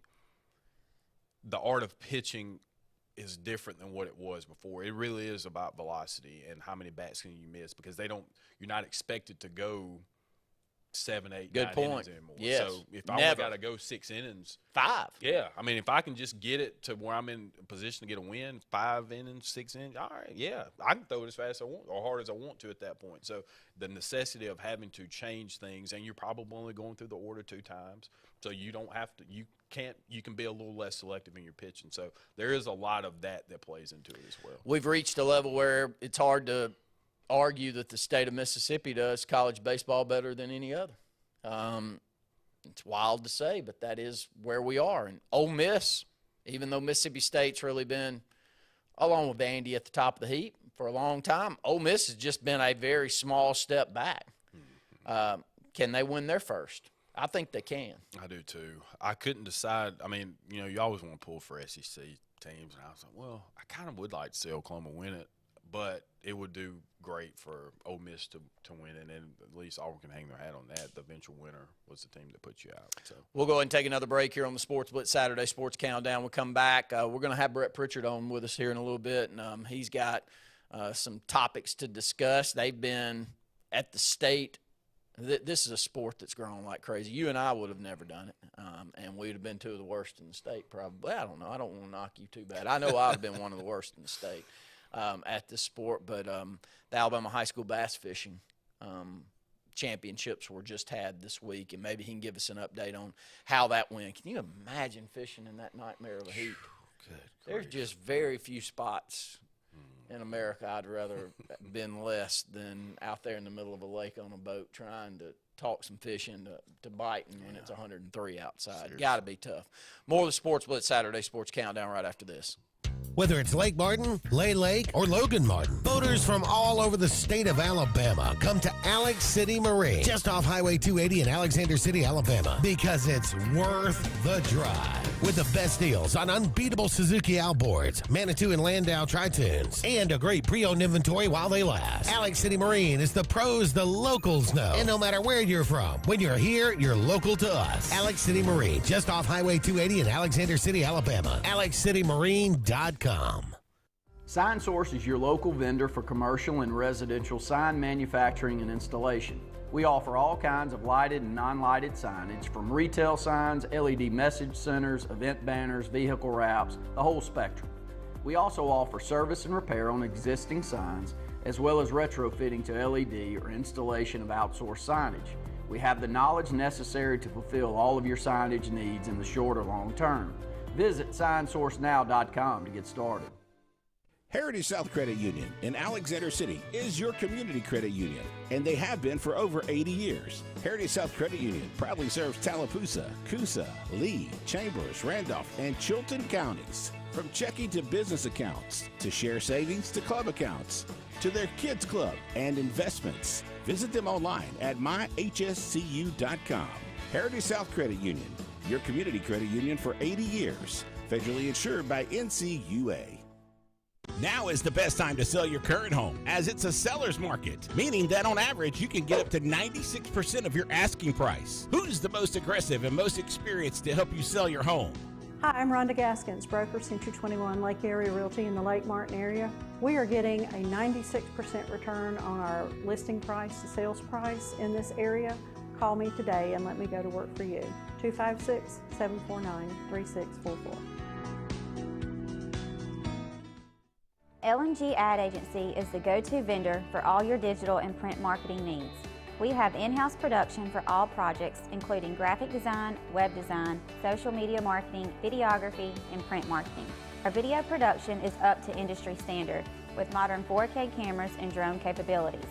the art of pitching is different than what it was before. It really is about velocity and how many bats can you miss, because you're not expected to go 7, 8, 9 innings anymore. Yes. So if I only got to go 6 innings. 5. Yeah. I mean, if I can just get it to where I'm in a position to get a win, 5 innings, 6 innings, all right, yeah. I can throw it as fast as I want or hard as I want to at that point. So the necessity of having to change things, and you're probably only going through the order 2 times. So you don't have to – you can be a little less selective in your pitching. So there is a lot of that plays into it as well. We've reached a level where it's hard to – argue that the state of Mississippi does college baseball better than any other. It's wild to say, but that is where we are. And Ole Miss, even though Mississippi State's really been, along with Vandy, at the top of the heap for a long time, Ole Miss has just been a very small step back. Can they win their first? I think they can. I do too. I couldn't decide. I mean, you always want to pull for SEC teams, and I was like, well, I kind of would like to see Oklahoma win it, but it would do great for Ole Miss to win it, and at least Auburn can hang their hat on that. The eventual winner was the team that put you out. So we'll go ahead and take another break here on the Sports Blitz Saturday Sports Countdown. We'll come back. We're going to have Brett Pritchard on with us here in a little bit, and he's got some topics to discuss. They've been at the state. This is a sport that's grown like crazy. You and I would have never done it, and we'd have been 2 of the worst in the state probably. I don't know. I don't want to knock you too bad. I know I've been one of the worst in the state. At this sport, but the Alabama High School Bass Fishing Championships were just had this week, and maybe he can give us an update on how that went. Can you imagine fishing in that nightmare of a heat? There's just very few spots in America I'd rather been less than out there in the middle of a lake on a boat trying to talk some fish into biting when it's 103 outside. Got to be tough. More of the Sports Blitz Saturday Sports Countdown right after this. Whether it's Lake Martin, Lay Lake, or Logan Martin, boaters from all over the state of Alabama come to Alex City Marine, just off Highway 280 in Alexander City, Alabama, because it's worth the drive. With the best deals on unbeatable Suzuki outboards, Manitou and Landau Tritoons, and a great pre-owned inventory while they last. Alex City Marine is the pros the locals know. And no matter where you're from, when you're here, you're local to us. Alex City Marine, just off Highway 280 in Alexander City, Alabama. AlexCityMarine.com. Sign Source is your local vendor for commercial and residential sign manufacturing and installation. We offer all kinds of lighted and non-lighted signage, from retail signs, LED message centers, event banners, vehicle wraps, the whole spectrum. We also offer service and repair on existing signs, as well as retrofitting to LED or installation of outsourced signage. We have the knowledge necessary to fulfill all of your signage needs in the short or long term. Visit signsourcenow.com to get started. Heritage South Credit Union in Alexander City is your community credit union, and they have been for over 80 years. Heritage South Credit Union proudly serves Tallapoosa, Coosa, Lee, Chambers, Randolph, and Chilton counties. From checking to business accounts, to share savings to club accounts, to their kids club and investments. Visit them online at myhscu.com. Heritage South Credit Union, your community credit union for 80 years. Federally insured by NCUA. Now is the best time to sell your current home, as it's a seller's market, meaning that on average you can get up to 96% of your asking price. Who's the most aggressive and most experienced to help you sell your home? Hi, I'm Rhonda Gaskins, broker, Century 21 Lake Area Realty in the Lake Martin area. We are getting a 96% return on our listing price to sales price in this area. Call me today and let me go to work for you. 256-749-3644. LMG Ad Agency is the go-to vendor for all your digital and print marketing needs. We have in-house production for all projects, including graphic design, web design, social media marketing, videography, and print marketing. Our video production is up to industry standard with modern 4K cameras and drone capabilities.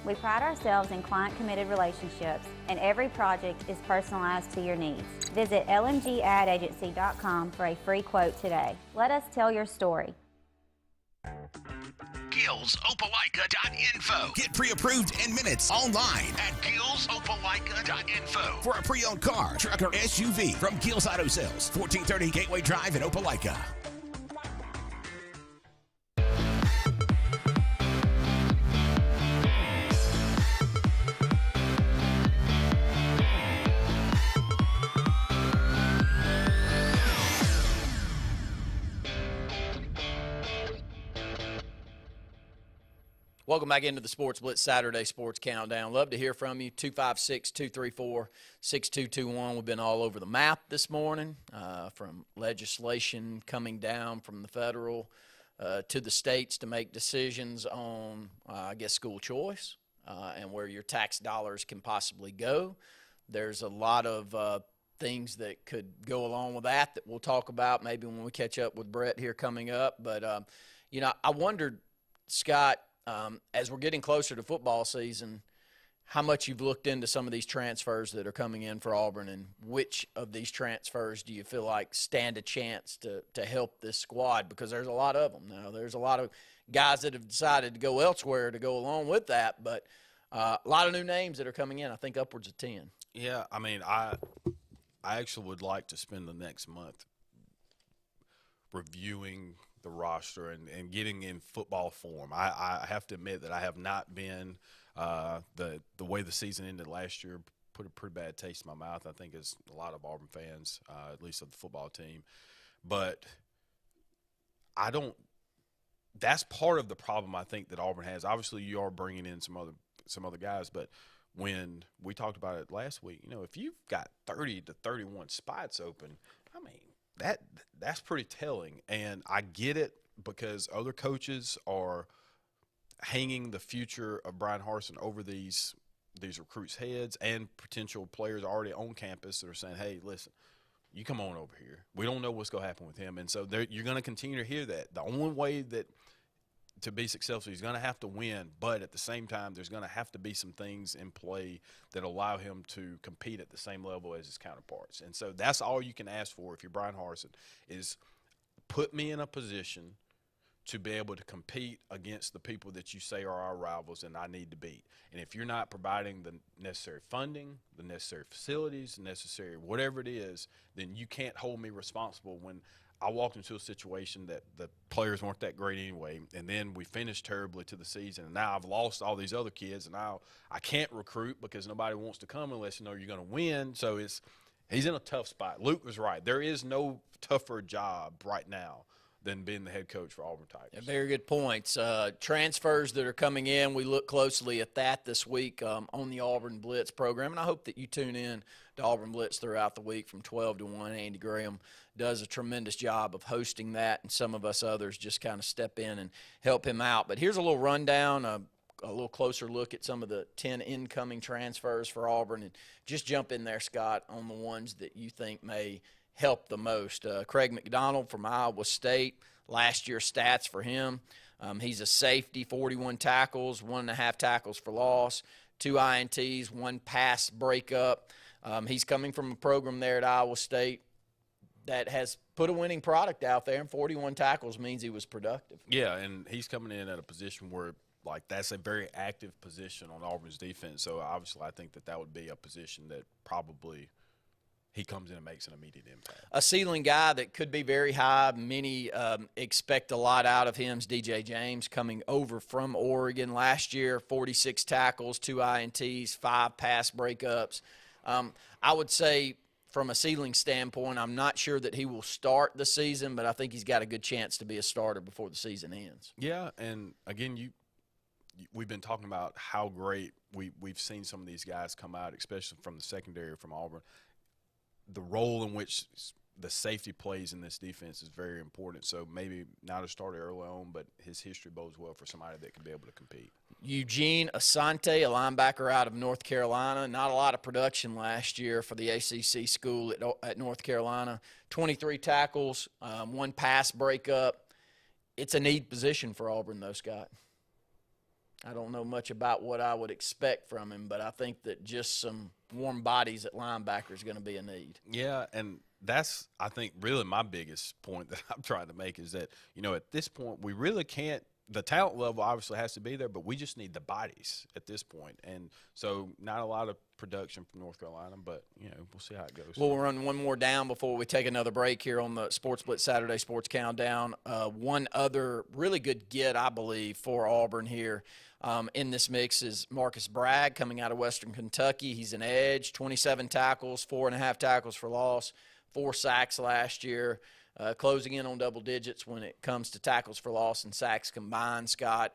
We pride ourselves in client-committed relationships, and every project is personalized to your needs. Visit lmgadagency.com for a free quote today. Let us tell your story. GillsOpelika.info. Get pre-approved in minutes online at GillsOpelika.info for a pre-owned car, truck, or SUV from Gills Auto Sales, 1430 Gateway Drive in Opelika. Welcome back into the Sports Blitz Saturday Sports Countdown. Love to hear from you. 256-234-6221. We've been all over the map this morning, from legislation coming down from the federal to the states to make decisions on, school choice and where your tax dollars can possibly go. There's a lot of things that could go along with that we'll talk about maybe when we catch up with Brett here coming up. But, I wondered, Scott, as we're getting closer to football season, how much you've looked into some of these transfers that are coming in for Auburn, and which of these transfers do you feel like stand a chance to help this squad? Because there's a lot of them now. There's a lot of guys that have decided to go elsewhere to go along with that, but a lot of new names that are coming in, I think upwards of 10. Yeah, I mean, I actually would like to spend the next month reviewing the roster and getting in football form. I have to admit that I have not been the way the season ended last year put a pretty bad taste in my mouth, I think, as a lot of Auburn fans, at least of the football team. But that's part of the problem I think that Auburn has. Obviously, you are bringing in some other guys, but when we talked about it last week, if you've got 30 to 31 spots open, I mean, that's pretty telling. And I get it because other coaches are hanging the future of Brian Harsin over these recruits' heads, and potential players already on campus that are saying, hey, listen, you come on over here. We don't know what's going to happen with him. And so you're going to continue to hear that. The only way that to be successful, he's going to have to win, but at the same time, there's going to have to be some things in play that allow him to compete at the same level as his counterparts. And so that's all you can ask for if you're Brian Harsin, is put me in a position to be able to compete against the people that you say are our rivals and I need to beat. And if you're not providing the necessary funding, the necessary facilities, the necessary whatever it is, then you can't hold me responsible when I walked into a situation that the players weren't that great anyway, and then we finished terribly to the season, and now I've lost all these other kids, and now I can't recruit because nobody wants to come unless you know you're going to win. So he's in a tough spot. Luke was right. There is no tougher job right now than being the head coach for Auburn Tigers. Yeah, very good points. Transfers that are coming in, we look closely at that this week on the Auburn Blitz program, and I hope that you tune in to Auburn Blitz throughout the week from 12 to 1. Andy Graham does a tremendous job of hosting that, and some of us others just kind of step in and help him out. But here's a little rundown. a little closer look at some of the 10 incoming transfers for Auburn, and just jump in there, Scott, on the ones that you think may help the most. Craig McDonald from Iowa State, last year's stats for him. He's a safety, 41 tackles, 1.5 tackles for loss, 2 INTs, 1 pass breakup. He's coming from a program there at Iowa State that has put a winning product out there, and 41 tackles means he was productive. Yeah, and he's coming in at a position where, like, that's a very active position on Auburn's defense. So, obviously, I think that would be a position that probably he comes in and makes an immediate impact. A ceiling guy that could be very high. Many expect a lot out of him is DJ James, coming over from Oregon last year, 46 tackles, 2 INTs, 5 pass breakups. I would say from a ceiling standpoint, I'm not sure that he will start the season, but I think he's got a good chance to be a starter before the season ends. Yeah, and again, we've been talking about how great we've seen some of these guys come out, especially from the secondary from Auburn. The role in which the safety plays in this defense is very important. So maybe not a starter early on, but his history bodes well for somebody that can be able to compete. Eugene Asante, a linebacker out of North Carolina. Not a lot of production last year for the ACC school at North Carolina. 23 tackles, 1 pass breakup. It's a need position for Auburn, though, Scott. I don't know much about what I would expect from him, but I think that just some warm bodies at linebacker is going to be a need. Yeah, and that's, I think, really my biggest point that I'm trying to make is that, at this point, we really can't – the talent level obviously has to be there, but we just need the bodies at this point. And so not a lot of production from North Carolina, but, we'll see how it goes. We'll run one more down before we take another break here on the Sports Blitz Saturday Sports Countdown. One other really good get, I believe, for Auburn here in this mix is Marcus Bragg coming out of Western Kentucky. He's an edge, 27 tackles, 4.5 tackles for loss, 4 sacks last year. Closing in on double digits when it comes to tackles for loss and sacks combined, Scott.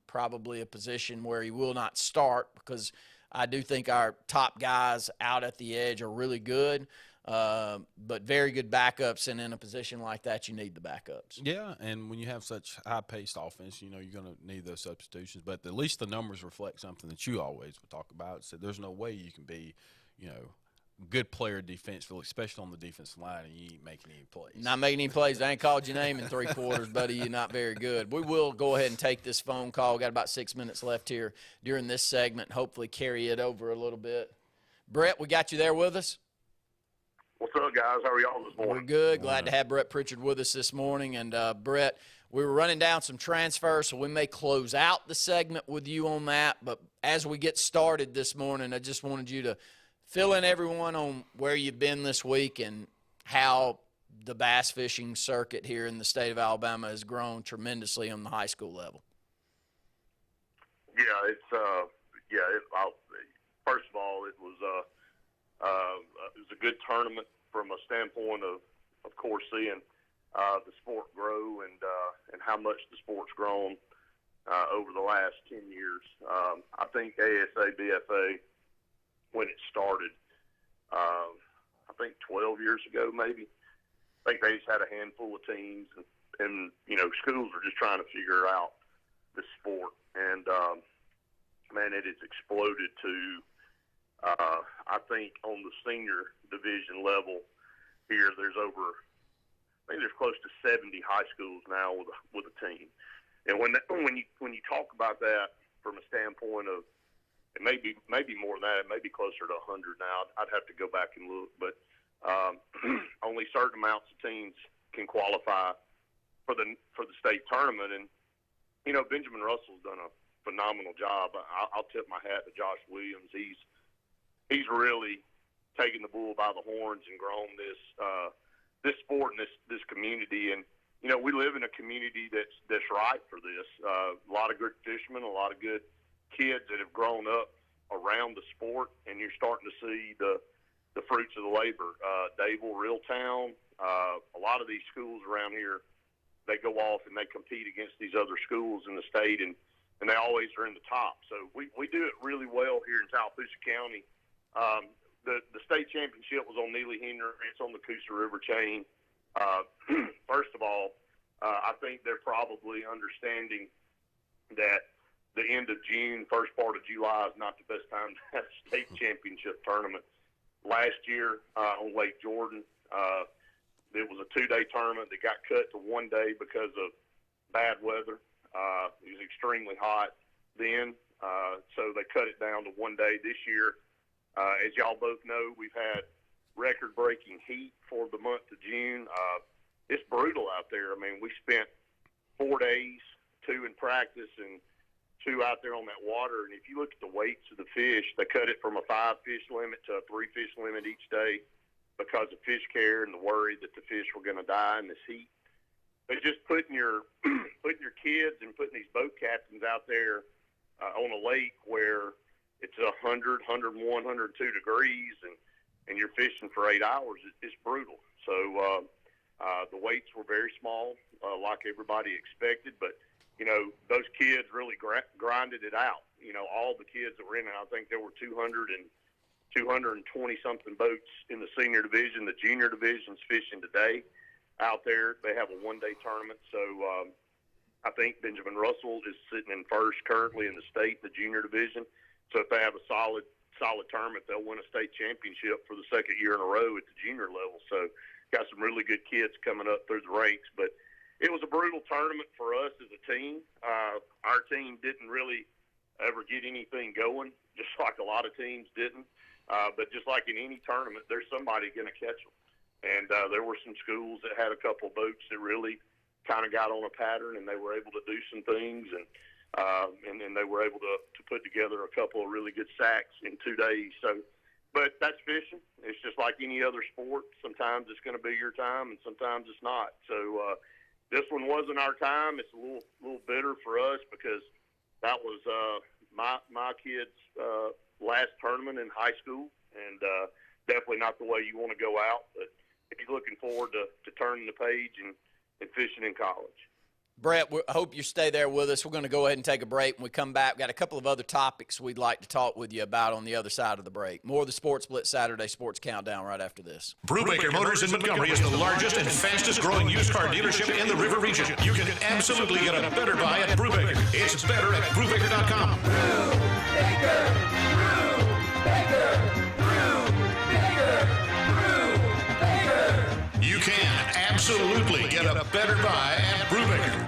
Probably a position where he will not start because I do think our top guys out at the edge are really good, but very good backups, and in a position like that, you need the backups. Yeah, and when you have such high-paced offense, you're going to need those substitutions, but at least the numbers reflect something that you always would talk about. So there's no way you can be, good player defensively, especially on the defensive line, and you ain't making any plays. Not making any plays. I ain't called your name in 3 quarters, buddy. You're not very good. We will go ahead and take this phone call. We got about 6 minutes left here during this segment. Hopefully carry it over a little bit. Brett, we got you there with us? What's up, guys? How are y'all this morning? We're good. Glad to have Brett Pritchard with us this morning. And, Brett, we were running down some transfers, so we may close out the segment with you on that. But as we get started this morning, I just wanted you to fill in everyone on where you've been this week and how the bass fishing circuit here in the state of Alabama has grown tremendously on the high school level. Yeah, first of all, it was a good tournament from a standpoint of course, seeing the sport grow and how much the sport's grown over the last 10 years. I think ASA BFA, when it started, I think 12 years ago maybe, I think they just had a handful of teams, and schools were just trying to figure out the sport. And, man, it has exploded to, I think on the senior division level here, there's close to 70 high schools now with a team. And when you talk about that from a standpoint of, it may be more than that. It may be closer to 100 now. I'd have to go back and look, but only certain amounts of teams can qualify for the state tournament. And Benjamin Russell's done a phenomenal job. I'll tip my hat to Josh Williams. He's really taken the bull by the horns and grown this sport and this community. And we live in a community that's right for this. A lot of good fishermen, a lot of good kids that have grown up around the sport, and you're starting to see the fruits of the labor. Dable, Reeltown, a lot of these schools around here, they go off and they compete against these other schools in the state, and they always are in the top. So we do it really well here in Tallapoosa County. The state championship was on Neely Henry. It's on the Coosa River chain. First of all, I think they're probably understanding that the end of June, first part of July is not the best time to have a state championship tournament. Last year on Lake Jordan, it was a 2-day tournament that got cut to 1 day because of bad weather. It was extremely hot then, so they cut it down to 1 day. This year, as y'all both know, we've had record-breaking heat for the month of June. It's brutal out there. I mean, we spent 4 days, 2 in practice and 2 out there on that water. And if you look at the weights of the fish, they cut it from a 5-fish limit to a 3-fish limit each day because of fish care and the worry that the fish were going to die in this heat. But just putting your kids and putting these boat captains out there on a lake where it's 100, 101, 102 degrees and you're fishing for 8 hours, it's brutal. So the weights were very small, like everybody expected, but you know, those kids really grinded it out. You know, all the kids that were in it, I think there were 220-something boats in the senior division. The junior division's fishing today out there. They have a 1-day tournament. So I think Benjamin Russell is sitting in first currently in the state, the junior division. So if they have a solid tournament, they'll win a state championship for the second year in a row at the junior level. So got some really good kids coming up through the ranks. But it was a brutal tournament for us as a team. Our team didn't really ever get anything going, just like a lot of teams didn't. But just like in any tournament, there's somebody going to catch them. And there were some schools that had a couple of boats that really kind of got on a pattern, and they were able to do some things, and then they were able to put together a couple of really good sacks in 2 days. So, but that's fishing. It's just like any other sport. Sometimes it's going to be your time, and sometimes it's not. So this one wasn't our time. It's a little bitter for us because that was my kids' last tournament in high school, and definitely not the way you want to go out. But he's looking forward to turning the page and fishing in college. Brett, I hope you stay there with us. We're going to go ahead and take a break. When we come back, we've got a couple of other topics we'd like to talk with you about on the other side of the break. More of the Sports Blitz Saturday Sports Countdown right after this. Brubaker Motors in Montgomery is the largest and fastest growing used car dealership in the River region. You can absolutely get a better buy at Brubaker. It's better at Brubaker.com. Brubaker, Brubaker. You can absolutely get a better buy at Brubaker.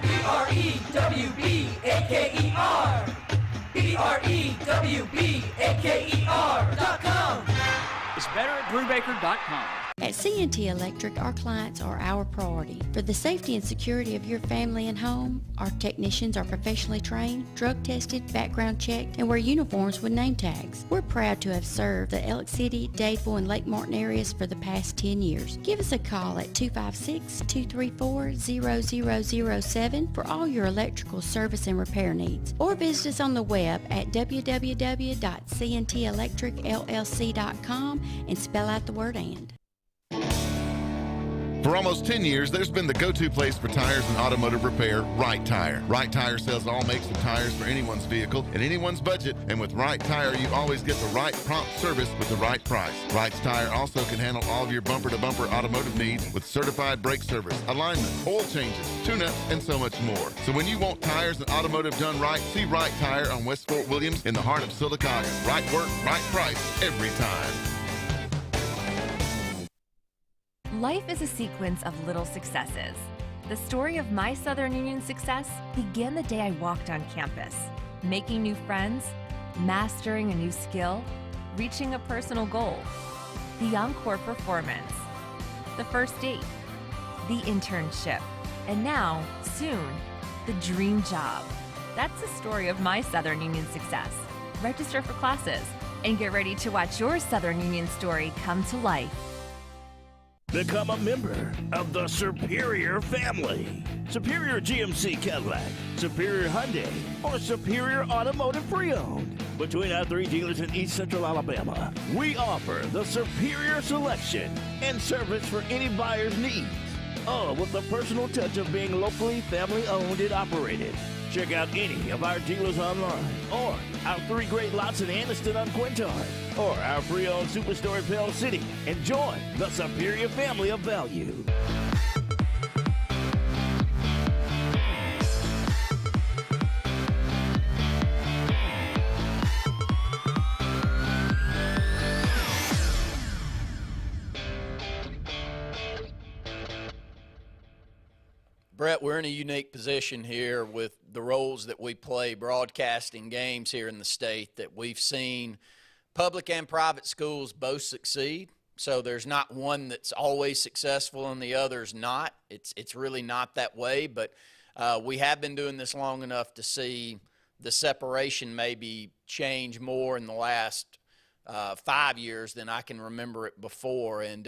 BREWBAKER.com. It's better at Brubaker.com. At C&T Electric, our clients are our priority. For the safety and security of your family and home, our technicians are professionally trained, drug tested, background checked, and wear uniforms with name tags. We're proud to have served the Elk City, Dadeville, and Lake Martin areas for the past 10 years. Give us a call at 256-234-0007 for all your electrical service and repair needs, or visit us on the web at www.cntelectricllc.com and spell out the word "and." For almost 10 years, there's been the go-to place for tires and automotive repair, Right Tire. Right Tire sells all makes of tires for anyone's vehicle and anyone's budget. And with Right Tire, you always get the right prompt service with the right price. Right Tire also can handle all of your bumper-to-bumper automotive needs with certified brake service, alignment, oil changes, tune-ups, and so much more. So when you want tires and automotive done right, see Right Tire on West Fort Williams in the heart of Sylacauga. Right work, right price, every time. Life is a sequence of little successes. The story of my Southern Union success began the day I walked on campus, making new friends, mastering a new skill, reaching a personal goal, the encore performance, the first date, the internship, and now, soon, the dream job. That's the story of my Southern Union success. Register for classes and get ready to watch your Southern Union story come to life. Become a member of the Superior family. Superior GMC Cadillac, Superior Hyundai, or Superior Automotive Pre-Owned. Between our 3 dealers in East Central Alabama, we offer the superior selection and service for any buyer's needs. All with the personal touch of being locally family-owned and operated. Check out any of our dealers online, or our 3 great lots in Anniston on Quintard, or our pre-owned superstore in Pell City, and join the Superior family of value. Brett, we're in a unique position here with the roles that we play broadcasting games here in the state, that we've seen public and private schools both succeed. So there's not one that's always successful and the other's not. It's really not that way, but we have been doing this long enough to see the separation maybe change more in the last 5 years than I can remember it before. And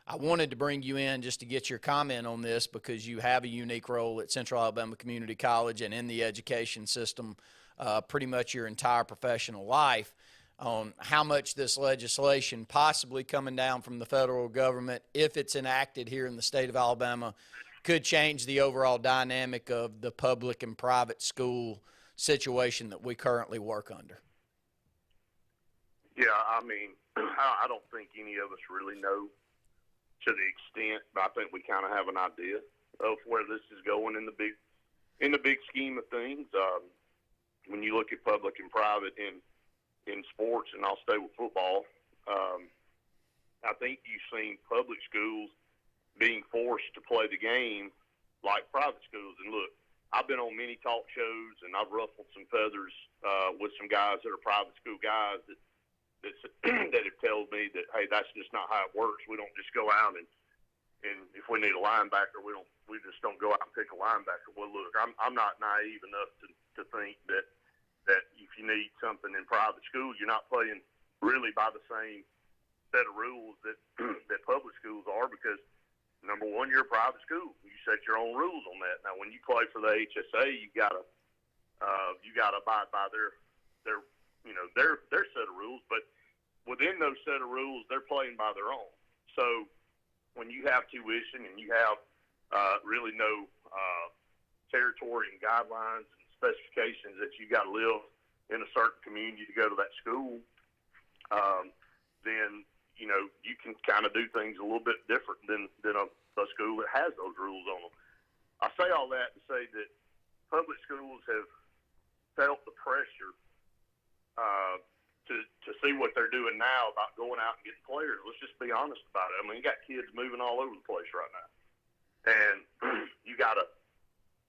I wanted to bring you in just to get your comment on this, because you have a unique role at Central Alabama Community College and in the education system pretty much your entire professional life, on how much this legislation possibly coming down from the federal government, if it's enacted here in the state of Alabama, could change the overall dynamic of the public and private school situation that we currently work under. Yeah, I mean, I don't think any of us really know to the extent, but I think we kind of have an idea of where this is going in the big scheme of things. When you look at public and private in sports, and I'll stay with football, I think you've seen public schools being forced to play the game like private schools. And look, I've been on many talk shows, and I've ruffled some feathers with some guys that are private school guys that have told me that, hey, that's just not how it works. We don't just go out and if we need a linebacker, we just don't go out and pick a linebacker. Well, look, I'm not naive enough to think that if you need something in private school, you're not playing really by the same set of rules that public schools are, because number one, you're a private school. You set your own rules on that. Now, when you play for the HSA, you gotta abide by their set of rules. But within those set of rules, they're playing by their own. So when you have tuition and you have really no territory and guidelines and specifications that you got to live in a certain community to go to that school, then you can kind of do things a little bit different than a school that has those rules on them. I say all that to say that public schools have felt the pressure to see what they're doing now about going out and getting players. Let's just be honest about it. I mean, you got kids moving all over the place right now. And you got a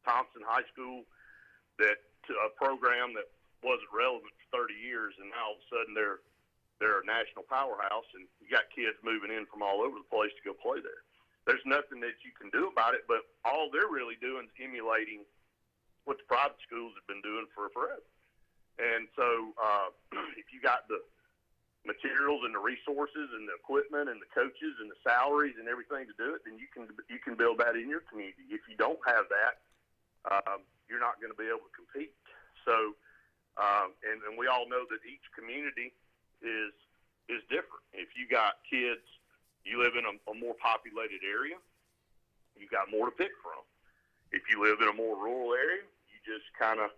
Thompson High School a program that wasn't relevant for 30 years, and now all of a sudden they're a national powerhouse, and you got kids moving in from all over the place to go play there. There's nothing that you can do about it, but all they're really doing is emulating what the private schools have been doing for forever. And so if you got the materials and the resources and the equipment and the coaches and the salaries and everything to do it, then you can build that in your community. If you don't have that, you're not going to be able to compete. So, and we all know that each community is different. If you got kids, you live in a more populated area, you got more to pick from. If you live in a more rural area, you just kind of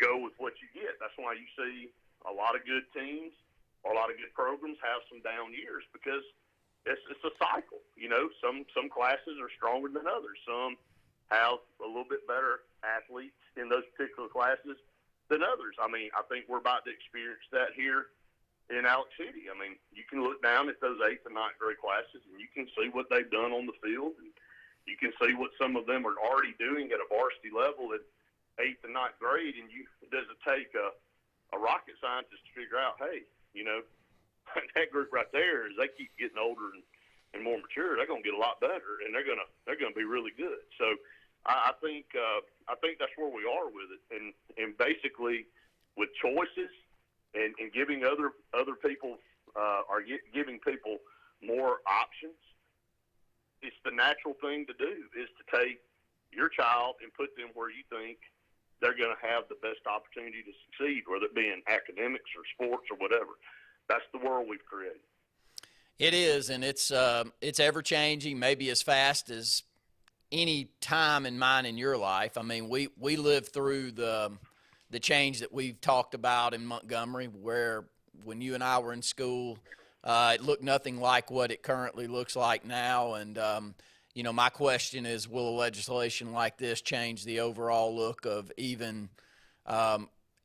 go with what you get. That's why you see a lot of good teams or a lot of good programs have some down years, because it's a cycle. Some classes are stronger than others. Some have a little bit better athletes in those particular classes than others. I mean, I think we're about to experience that here in Alex City. I mean, you can look down at those 8th and 9th grade classes, and you can see what they've done on the field, and you can see what some of them are already doing at a varsity level at 8th and 9th grade. And it doesn't take a rocket scientist to figure out, hey, that group right there, as they keep getting older and more mature, they're going to get a lot better, and they're going to be really good. So I think that's where we are with it, and basically with choices and giving other people giving people more options. It's the natural thing to do, is to take your child and put them where you think they're going to have the best opportunity to succeed, whether it be in academics or sports or whatever. That's the world we've created. It is, and it's ever-changing, maybe as fast as any time in mine in your life. I mean, we lived through the change that we've talked about in Montgomery, where when you and I were in school, it looked nothing like what it currently looks like now. And, my question is, will a legislation like this change the overall look of even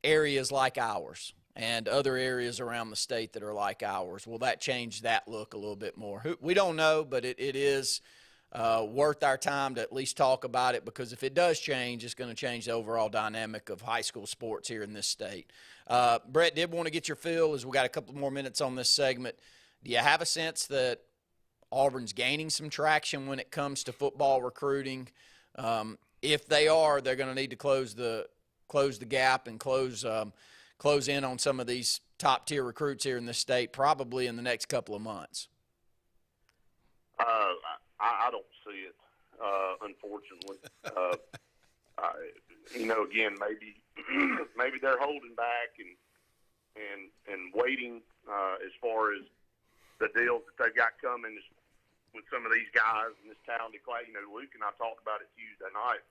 areas like ours and other areas around the state that are like ours? Will that change that look a little bit more? We don't know, but it is worth our time to at least talk about it, because if it does change, it's going to change the overall dynamic of high school sports here in this state. Brett, did want to get your feel as we got a couple more minutes on this segment. Do you have a sense that Auburn's gaining some traction when it comes to football recruiting? If they are, they're going to need to close the gap and close in on some of these top-tier recruits here in this state probably in the next couple of months. I don't see it, unfortunately. Again, maybe they're holding back and waiting as far as the deals that they've got coming with some of these guys in this talented class. Luke and I talked about it Tuesday night.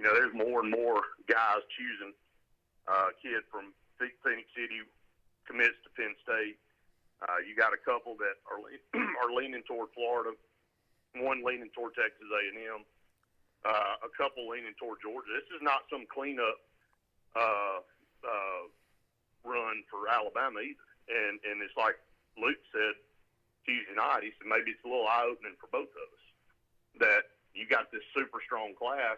There's more and more guys choosing kid from Phoenix City commits to Penn State. You got a couple that are leaning toward Florida, one leaning toward Texas A&M, a couple leaning toward Georgia. This is not some cleanup run for Alabama either. And it's like Luke said Tuesday night, he said maybe it's a little eye-opening for both of us that you got this super strong class,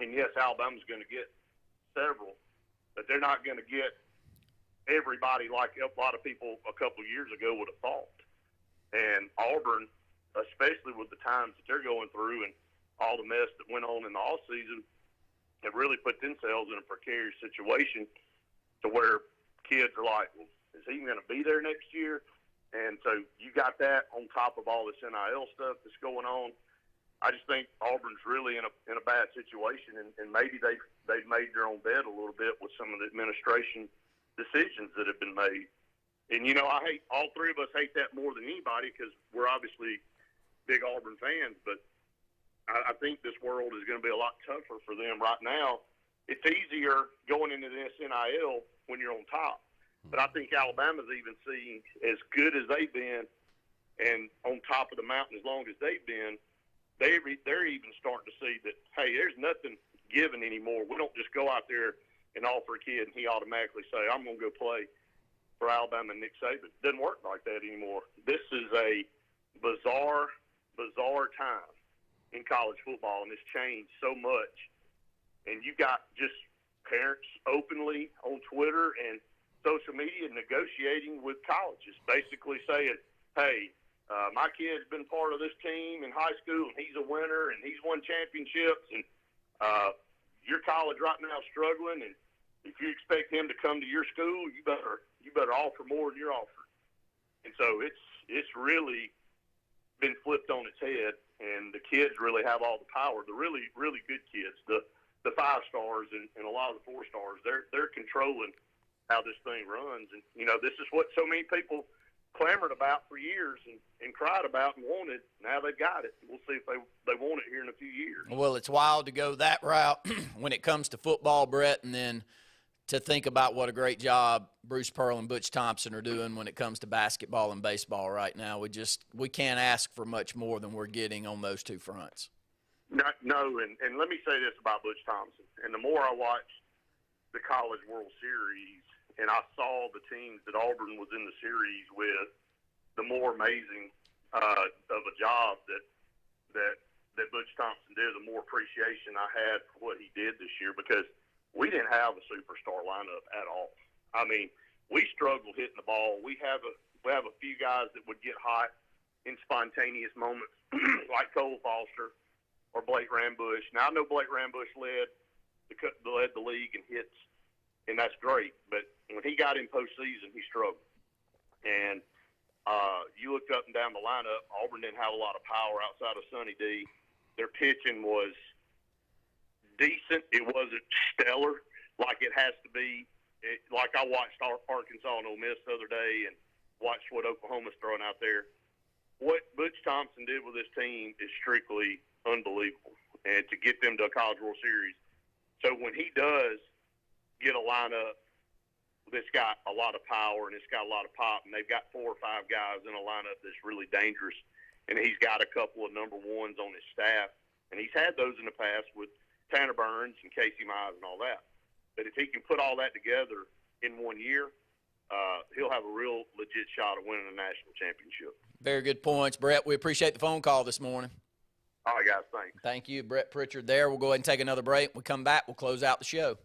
and yes, Alabama's going to get several, but they're not going to get everybody like a lot of people a couple of years ago would have thought. And Auburn, especially with the times that they're going through and all the mess that went on in the offseason, have really put themselves in a precarious situation to where kids are like, well, is he even going to be there next year? And so you got that on top of all this NIL stuff that's going on. I just think Auburn's really in a bad situation, and maybe they've made their own bed a little bit with some of the administration decisions that have been made. And, all three of us hate that more than anybody because we're obviously big Auburn fans, but I think this world is going to be a lot tougher for them right now. It's easier going into this NIL when you're on top. But I think Alabama's even seeing as good as they've been and on top of the mountain as long as they've been, they're even starting to see that, hey, there's nothing given anymore. We don't just go out there and offer a kid and he automatically say, I'm going to go play for Alabama and Nick Saban. It doesn't work like that anymore. This is a bizarre time in college football, and it's changed so much. And you got just parents openly on Twitter and social media negotiating with colleges, basically saying, hey, my kid's been part of this team in high school, and he's a winner, and he's won championships, and your college right now is struggling, and if you expect him to come to your school, you better offer more than you're offering. And so it's really been flipped on its head, and the kids really have all the power. The really, really good kids, the 5-stars and a lot of the 4-stars, they're controlling how this thing runs. And, this is what so many people clamored about for years and cried about and wanted. Now they've got it. We'll see if they want it here in a few years. Well, it's wild to go that route when it comes to football, Brett, and then to think about what a great job Bruce Pearl and Butch Thompson are doing when it comes to basketball and baseball right now. We can't ask for much more than we're getting on those two fronts. No, and let me say this about Butch Thompson. And the more I watched the College World Series and I saw the teams that Auburn was in the series with, the more amazing of a job that Butch Thompson did, the more appreciation I had for what he did this year, because we didn't have a superstar lineup at all. I mean, we struggled hitting the ball. We have a few guys that would get hot in spontaneous moments, like Cole Foster or Blake Rambush. Now I know Blake Rambush led the league in hits, and that's great. But when he got in postseason, he struggled. And you looked up and down the lineup, Auburn didn't have a lot of power outside of Sonny D. Their pitching was decent. It wasn't stellar like it has to be. Like I watched Arkansas and Ole Miss the other day and watched what Oklahoma's throwing out there. What Butch Thompson did with this team is strictly unbelievable, and to get them to a College World Series. So when he does get a lineup that's got a lot of power and it's got a lot of pop, and they've got 4 or 5 guys in a lineup that's really dangerous, and he's got a couple of number ones on his staff, and he's had those in the past with Tanner Burns and Casey Mize and all that. But if he can put all that together in 1 year, he'll have a real legit shot of winning a national championship. Very good points, Brett. We appreciate the phone call this morning. All right, guys, thanks. Thank you, Brett Pritchard there. We'll go ahead and take another break. When we come back, we'll close out the show.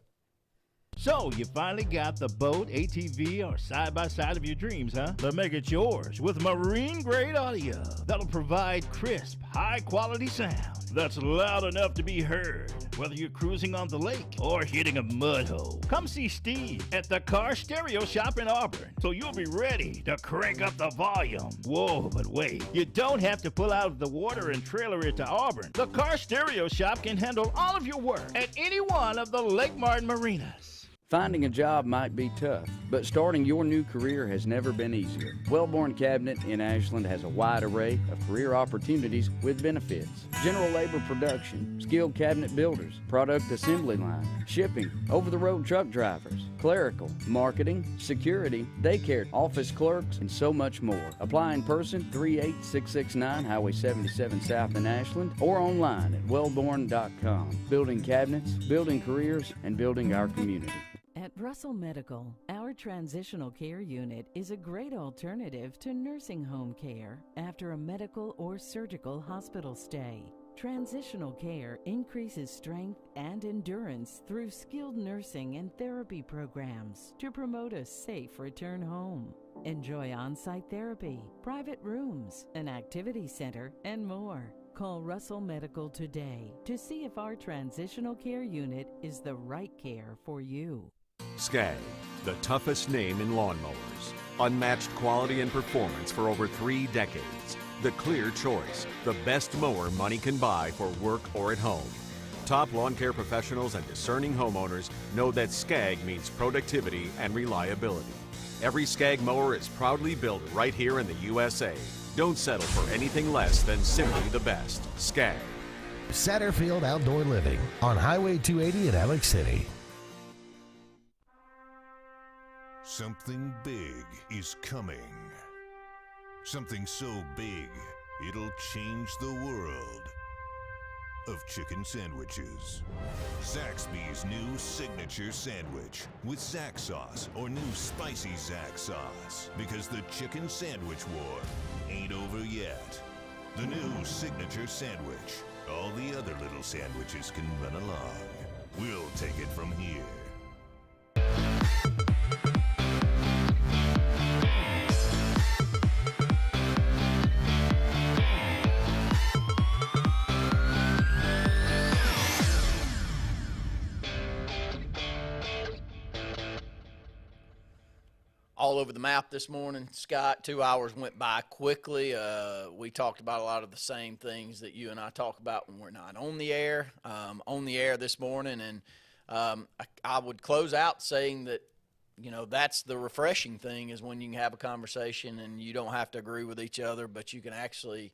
So, you finally got the boat, ATV, or side-by-side of your dreams, huh? Then make it yours with marine-grade audio that'll provide crisp, high-quality sound that's loud enough to be heard, whether you're cruising on the lake or hitting a mud hole. Come see Steve at the Car Stereo Shop in Auburn, so you'll be ready to crank up the volume. Whoa, but wait, you don't have to pull out of the water and trailer it to Auburn. The Car Stereo Shop can handle all of your work at any one of the Lake Martin marinas. Finding a job might be tough, but starting your new career has never been easier. Wellborn Cabinet in Ashland has a wide array of career opportunities with benefits. General labor production, skilled cabinet builders, product assembly line, shipping, over-the-road truck drivers, clerical, marketing, security, daycare, office clerks, and so much more. Apply in person, 38669 Highway 77 South in Ashland, or online at wellborn.com. Building cabinets, building careers, and building our community. At Russell Medical, our transitional care unit is a great alternative to nursing home care after a medical or surgical hospital stay. Transitional care increases strength and endurance through skilled nursing and therapy programs to promote a safe return home. Enjoy on-site therapy, private rooms, an activity center, and more. Call Russell Medical today to see if our transitional care unit is the right care for you. Skag, the toughest name in lawnmowers. Unmatched quality and performance for over 3 decades. The clear choice, the best mower money can buy for work or at home. Top lawn care professionals and discerning homeowners know that Skag means productivity and reliability. Every Skag mower is proudly built right here in the USA. Don't settle for anything less than simply the best. Skag. Satterfield Outdoor Living on Highway 280 in Alex City. Something big is coming. Something so big, it'll change the world of chicken sandwiches. Zaxby's new signature sandwich with Zax sauce or new spicy Zax sauce. Because the chicken sandwich war ain't over yet. The new signature sandwich. All the other little sandwiches can run along. We'll take it from here. All over the map this morning, Scott. 2 hours went by quickly. We talked about a lot of the same things that you and I talk about when we're not on the air. This morning, and I would close out saying that, you know, that's the refreshing thing, is when you can have a conversation and you don't have to agree with each other, but you can actually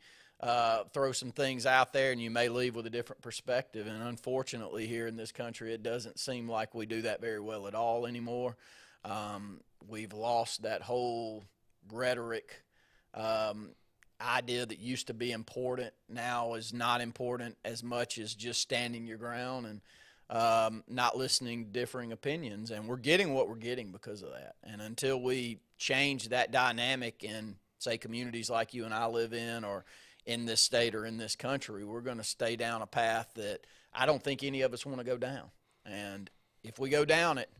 throw some things out there and you may leave with a different perspective. And unfortunately, here in this country, it doesn't seem like we do that very well at all anymore. We've lost that whole rhetoric idea that used to be important, now is not important as much as just standing your ground and not listening to differing opinions. And we're getting what we're getting because of that. And until we change that dynamic in, say, communities like you and I live in, or in this state or in this country, we're going to stay down a path that I don't think any of us want to go down. And if we go down it,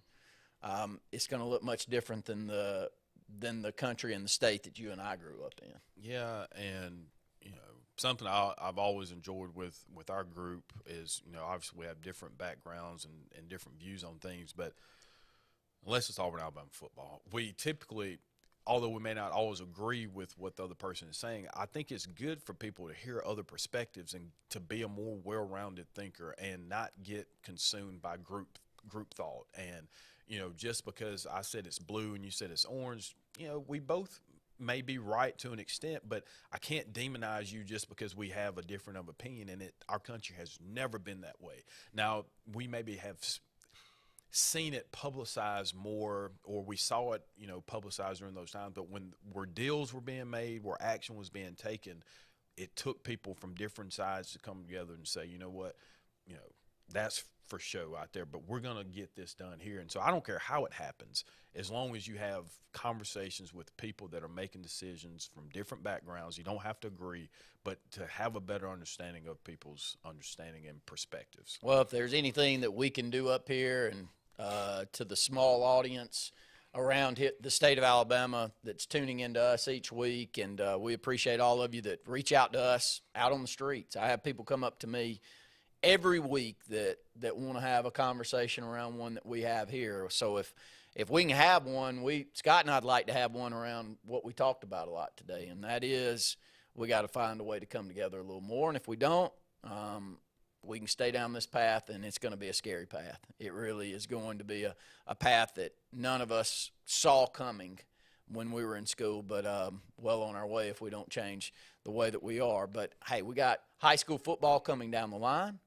it's going to look much different than the country and the state that you and I grew up in. Yeah, and you know, something I've always enjoyed with our group is, you know, obviously we have different backgrounds and different views on things, but unless it's Auburn Alabama football, we typically, although we may not always agree with what the other person is saying, I think it's good for people to hear other perspectives and to be a more well-rounded thinker and not get consumed by group thought. And you know, just because I said it's blue and you said it's orange, you know, we both may be right to an extent, but I can't demonize you just because we have a different of opinion. And our country has never been that way. Now, we maybe have seen it publicized more, or we saw it, you know, publicized during those times, but where deals were being made, where action was being taken, it took people from different sides to come together and say, you know what, you know, that's for show out there, but we're going to get this done here. And so I don't care how it happens, as long as you have conversations with people that are making decisions from different backgrounds. You don't have to agree, but to have a better understanding of people's understanding and perspectives. Well, if there's anything that we can do up here and to the small audience around the state of Alabama that's tuning into us each week, and we appreciate all of you that reach out to us out on the streets. I have people come up to me every week that want to have a conversation around one that we have here. So if we can have one, Scott and I'd like to have one around what we talked about a lot today, and that is we got to find a way to come together a little more. And if we don't, we can stay down this path, and it's going to be a scary path. It really is going to be a path that none of us saw coming when we were in school, but well on our way if we don't change the way that we are. But, hey, we got high school football coming down the line.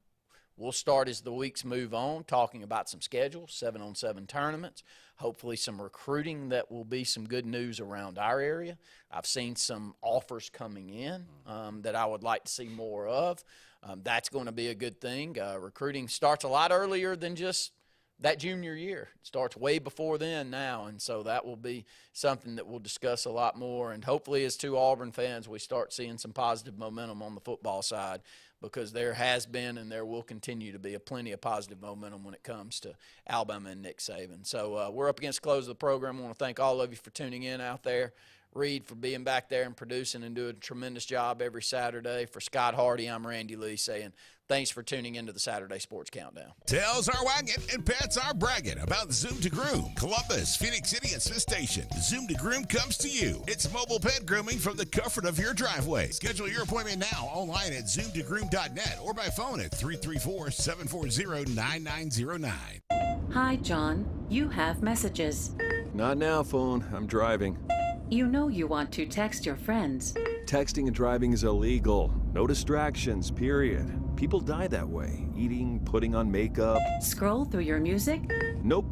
We'll start as the weeks move on talking about some schedules, 7-on-7 tournaments, hopefully some recruiting that will be some good news around our area. I've seen some offers coming in that I would like to see more of. That's going to be a good thing. Recruiting starts a lot earlier than just that junior year. It starts way before then now, and so that will be something that we'll discuss a lot more. And hopefully as two Auburn fans, we start seeing some positive momentum on the football side, because there has been and there will continue to be plenty of positive momentum when it comes to Alabama and Nick Saban. So we're up against the close of the program. I want to thank all of you for tuning in out there. Reed for being back there and producing and doing a tremendous job every Saturday. For Scott Hardy, I'm Randy Lee saying thanks for tuning into the Saturday Sports Countdown. Tails are wagging and pets are bragging about Zoom to Groom. Columbus, Phoenix City, and Smith Station. Zoom to Groom comes to you. It's mobile pet grooming from the comfort of your driveway. Schedule your appointment now online at zoomtogroom.net or by phone at 334-740-9909. Hi, John. You have messages. Not now, phone. I'm driving. You know you want to text your friends. Texting and driving is illegal. No distractions, period. People die that way. Eating, putting on makeup. Scroll through your music? Nope.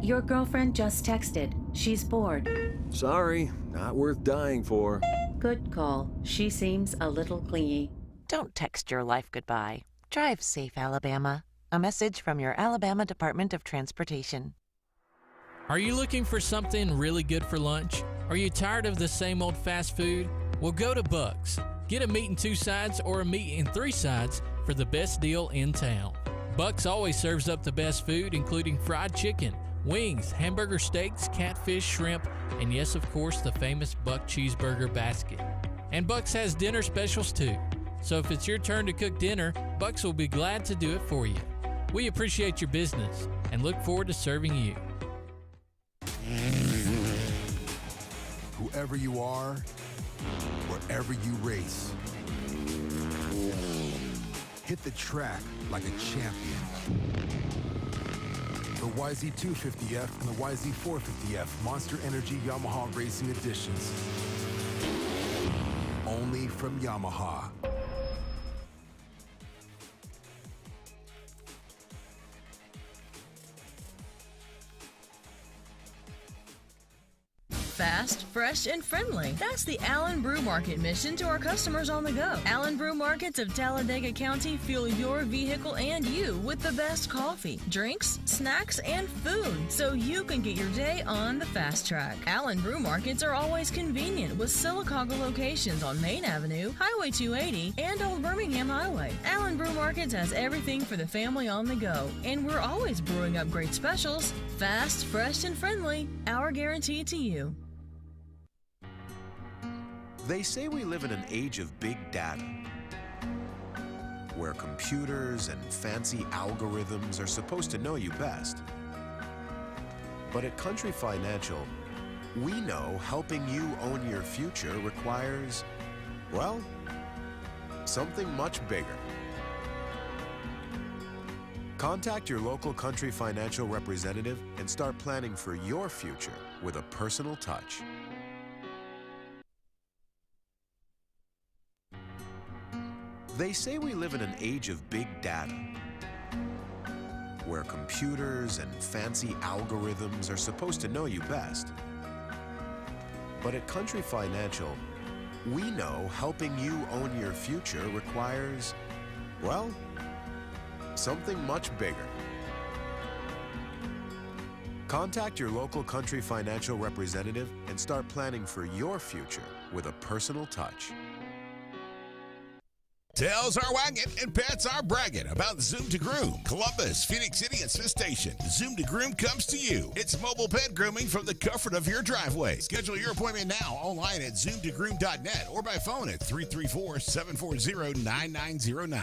Your girlfriend just texted. She's bored. Sorry, not worth dying for. Good call. She seems a little clingy. Don't text your life goodbye. Drive safe, Alabama. A message from your Alabama Department of Transportation. Are you looking for something really good for lunch? Are you tired of the same old fast food? Well, go to Buck's. Get a meat and 2 sides or a meat and 3 sides for the best deal in town. Buck's always serves up the best food, including fried chicken, wings, hamburger steaks, catfish, shrimp, and yes, of course, the famous Buck Cheeseburger Basket. And Buck's has dinner specials too. So if it's your turn to cook dinner, Buck's will be glad to do it for you. We appreciate your business and look forward to serving you. Whoever you are, wherever you race, hit the track like a champion. The YZ250F and the YZ450F Monster Energy Yamaha Racing Editions. Only from Yamaha. Fast, fresh, and friendly. That's the Allen Brew Market mission to our customers on the go. Allen Brew Markets of Talladega County fuel your vehicle and you with the best coffee, drinks, snacks, and food, so you can get your day on the fast track. Allen Brew Markets are always convenient with Sylacauga locations on Main Avenue, Highway 280, and Old Birmingham Highway. Allen Brew Markets has everything for the family on the go, and we're always brewing up great specials. Fast, fresh, and friendly, our guarantee to you. They say we live in an age of big data, where computers and fancy algorithms are supposed to know you best. But at Country Financial, we know helping you own your future requires, well, something much bigger. Contact your local Country Financial representative and start planning for your future with a personal touch. They say we live in an age of big data, where computers and fancy algorithms are supposed to know you best. But at Country Financial, we know helping you own your future requires, well, something much bigger. Contact your local Country Financial representative and start planning for your future with a personal touch. Tails are wagging and pets are bragging about Zoom to Groom. Columbus, Phoenix City, and Smith Station. Zoom to Groom comes to you. It's mobile pet grooming from the comfort of your driveway. Schedule your appointment now online at zoomtogroom.net or by phone at 334-740-9909.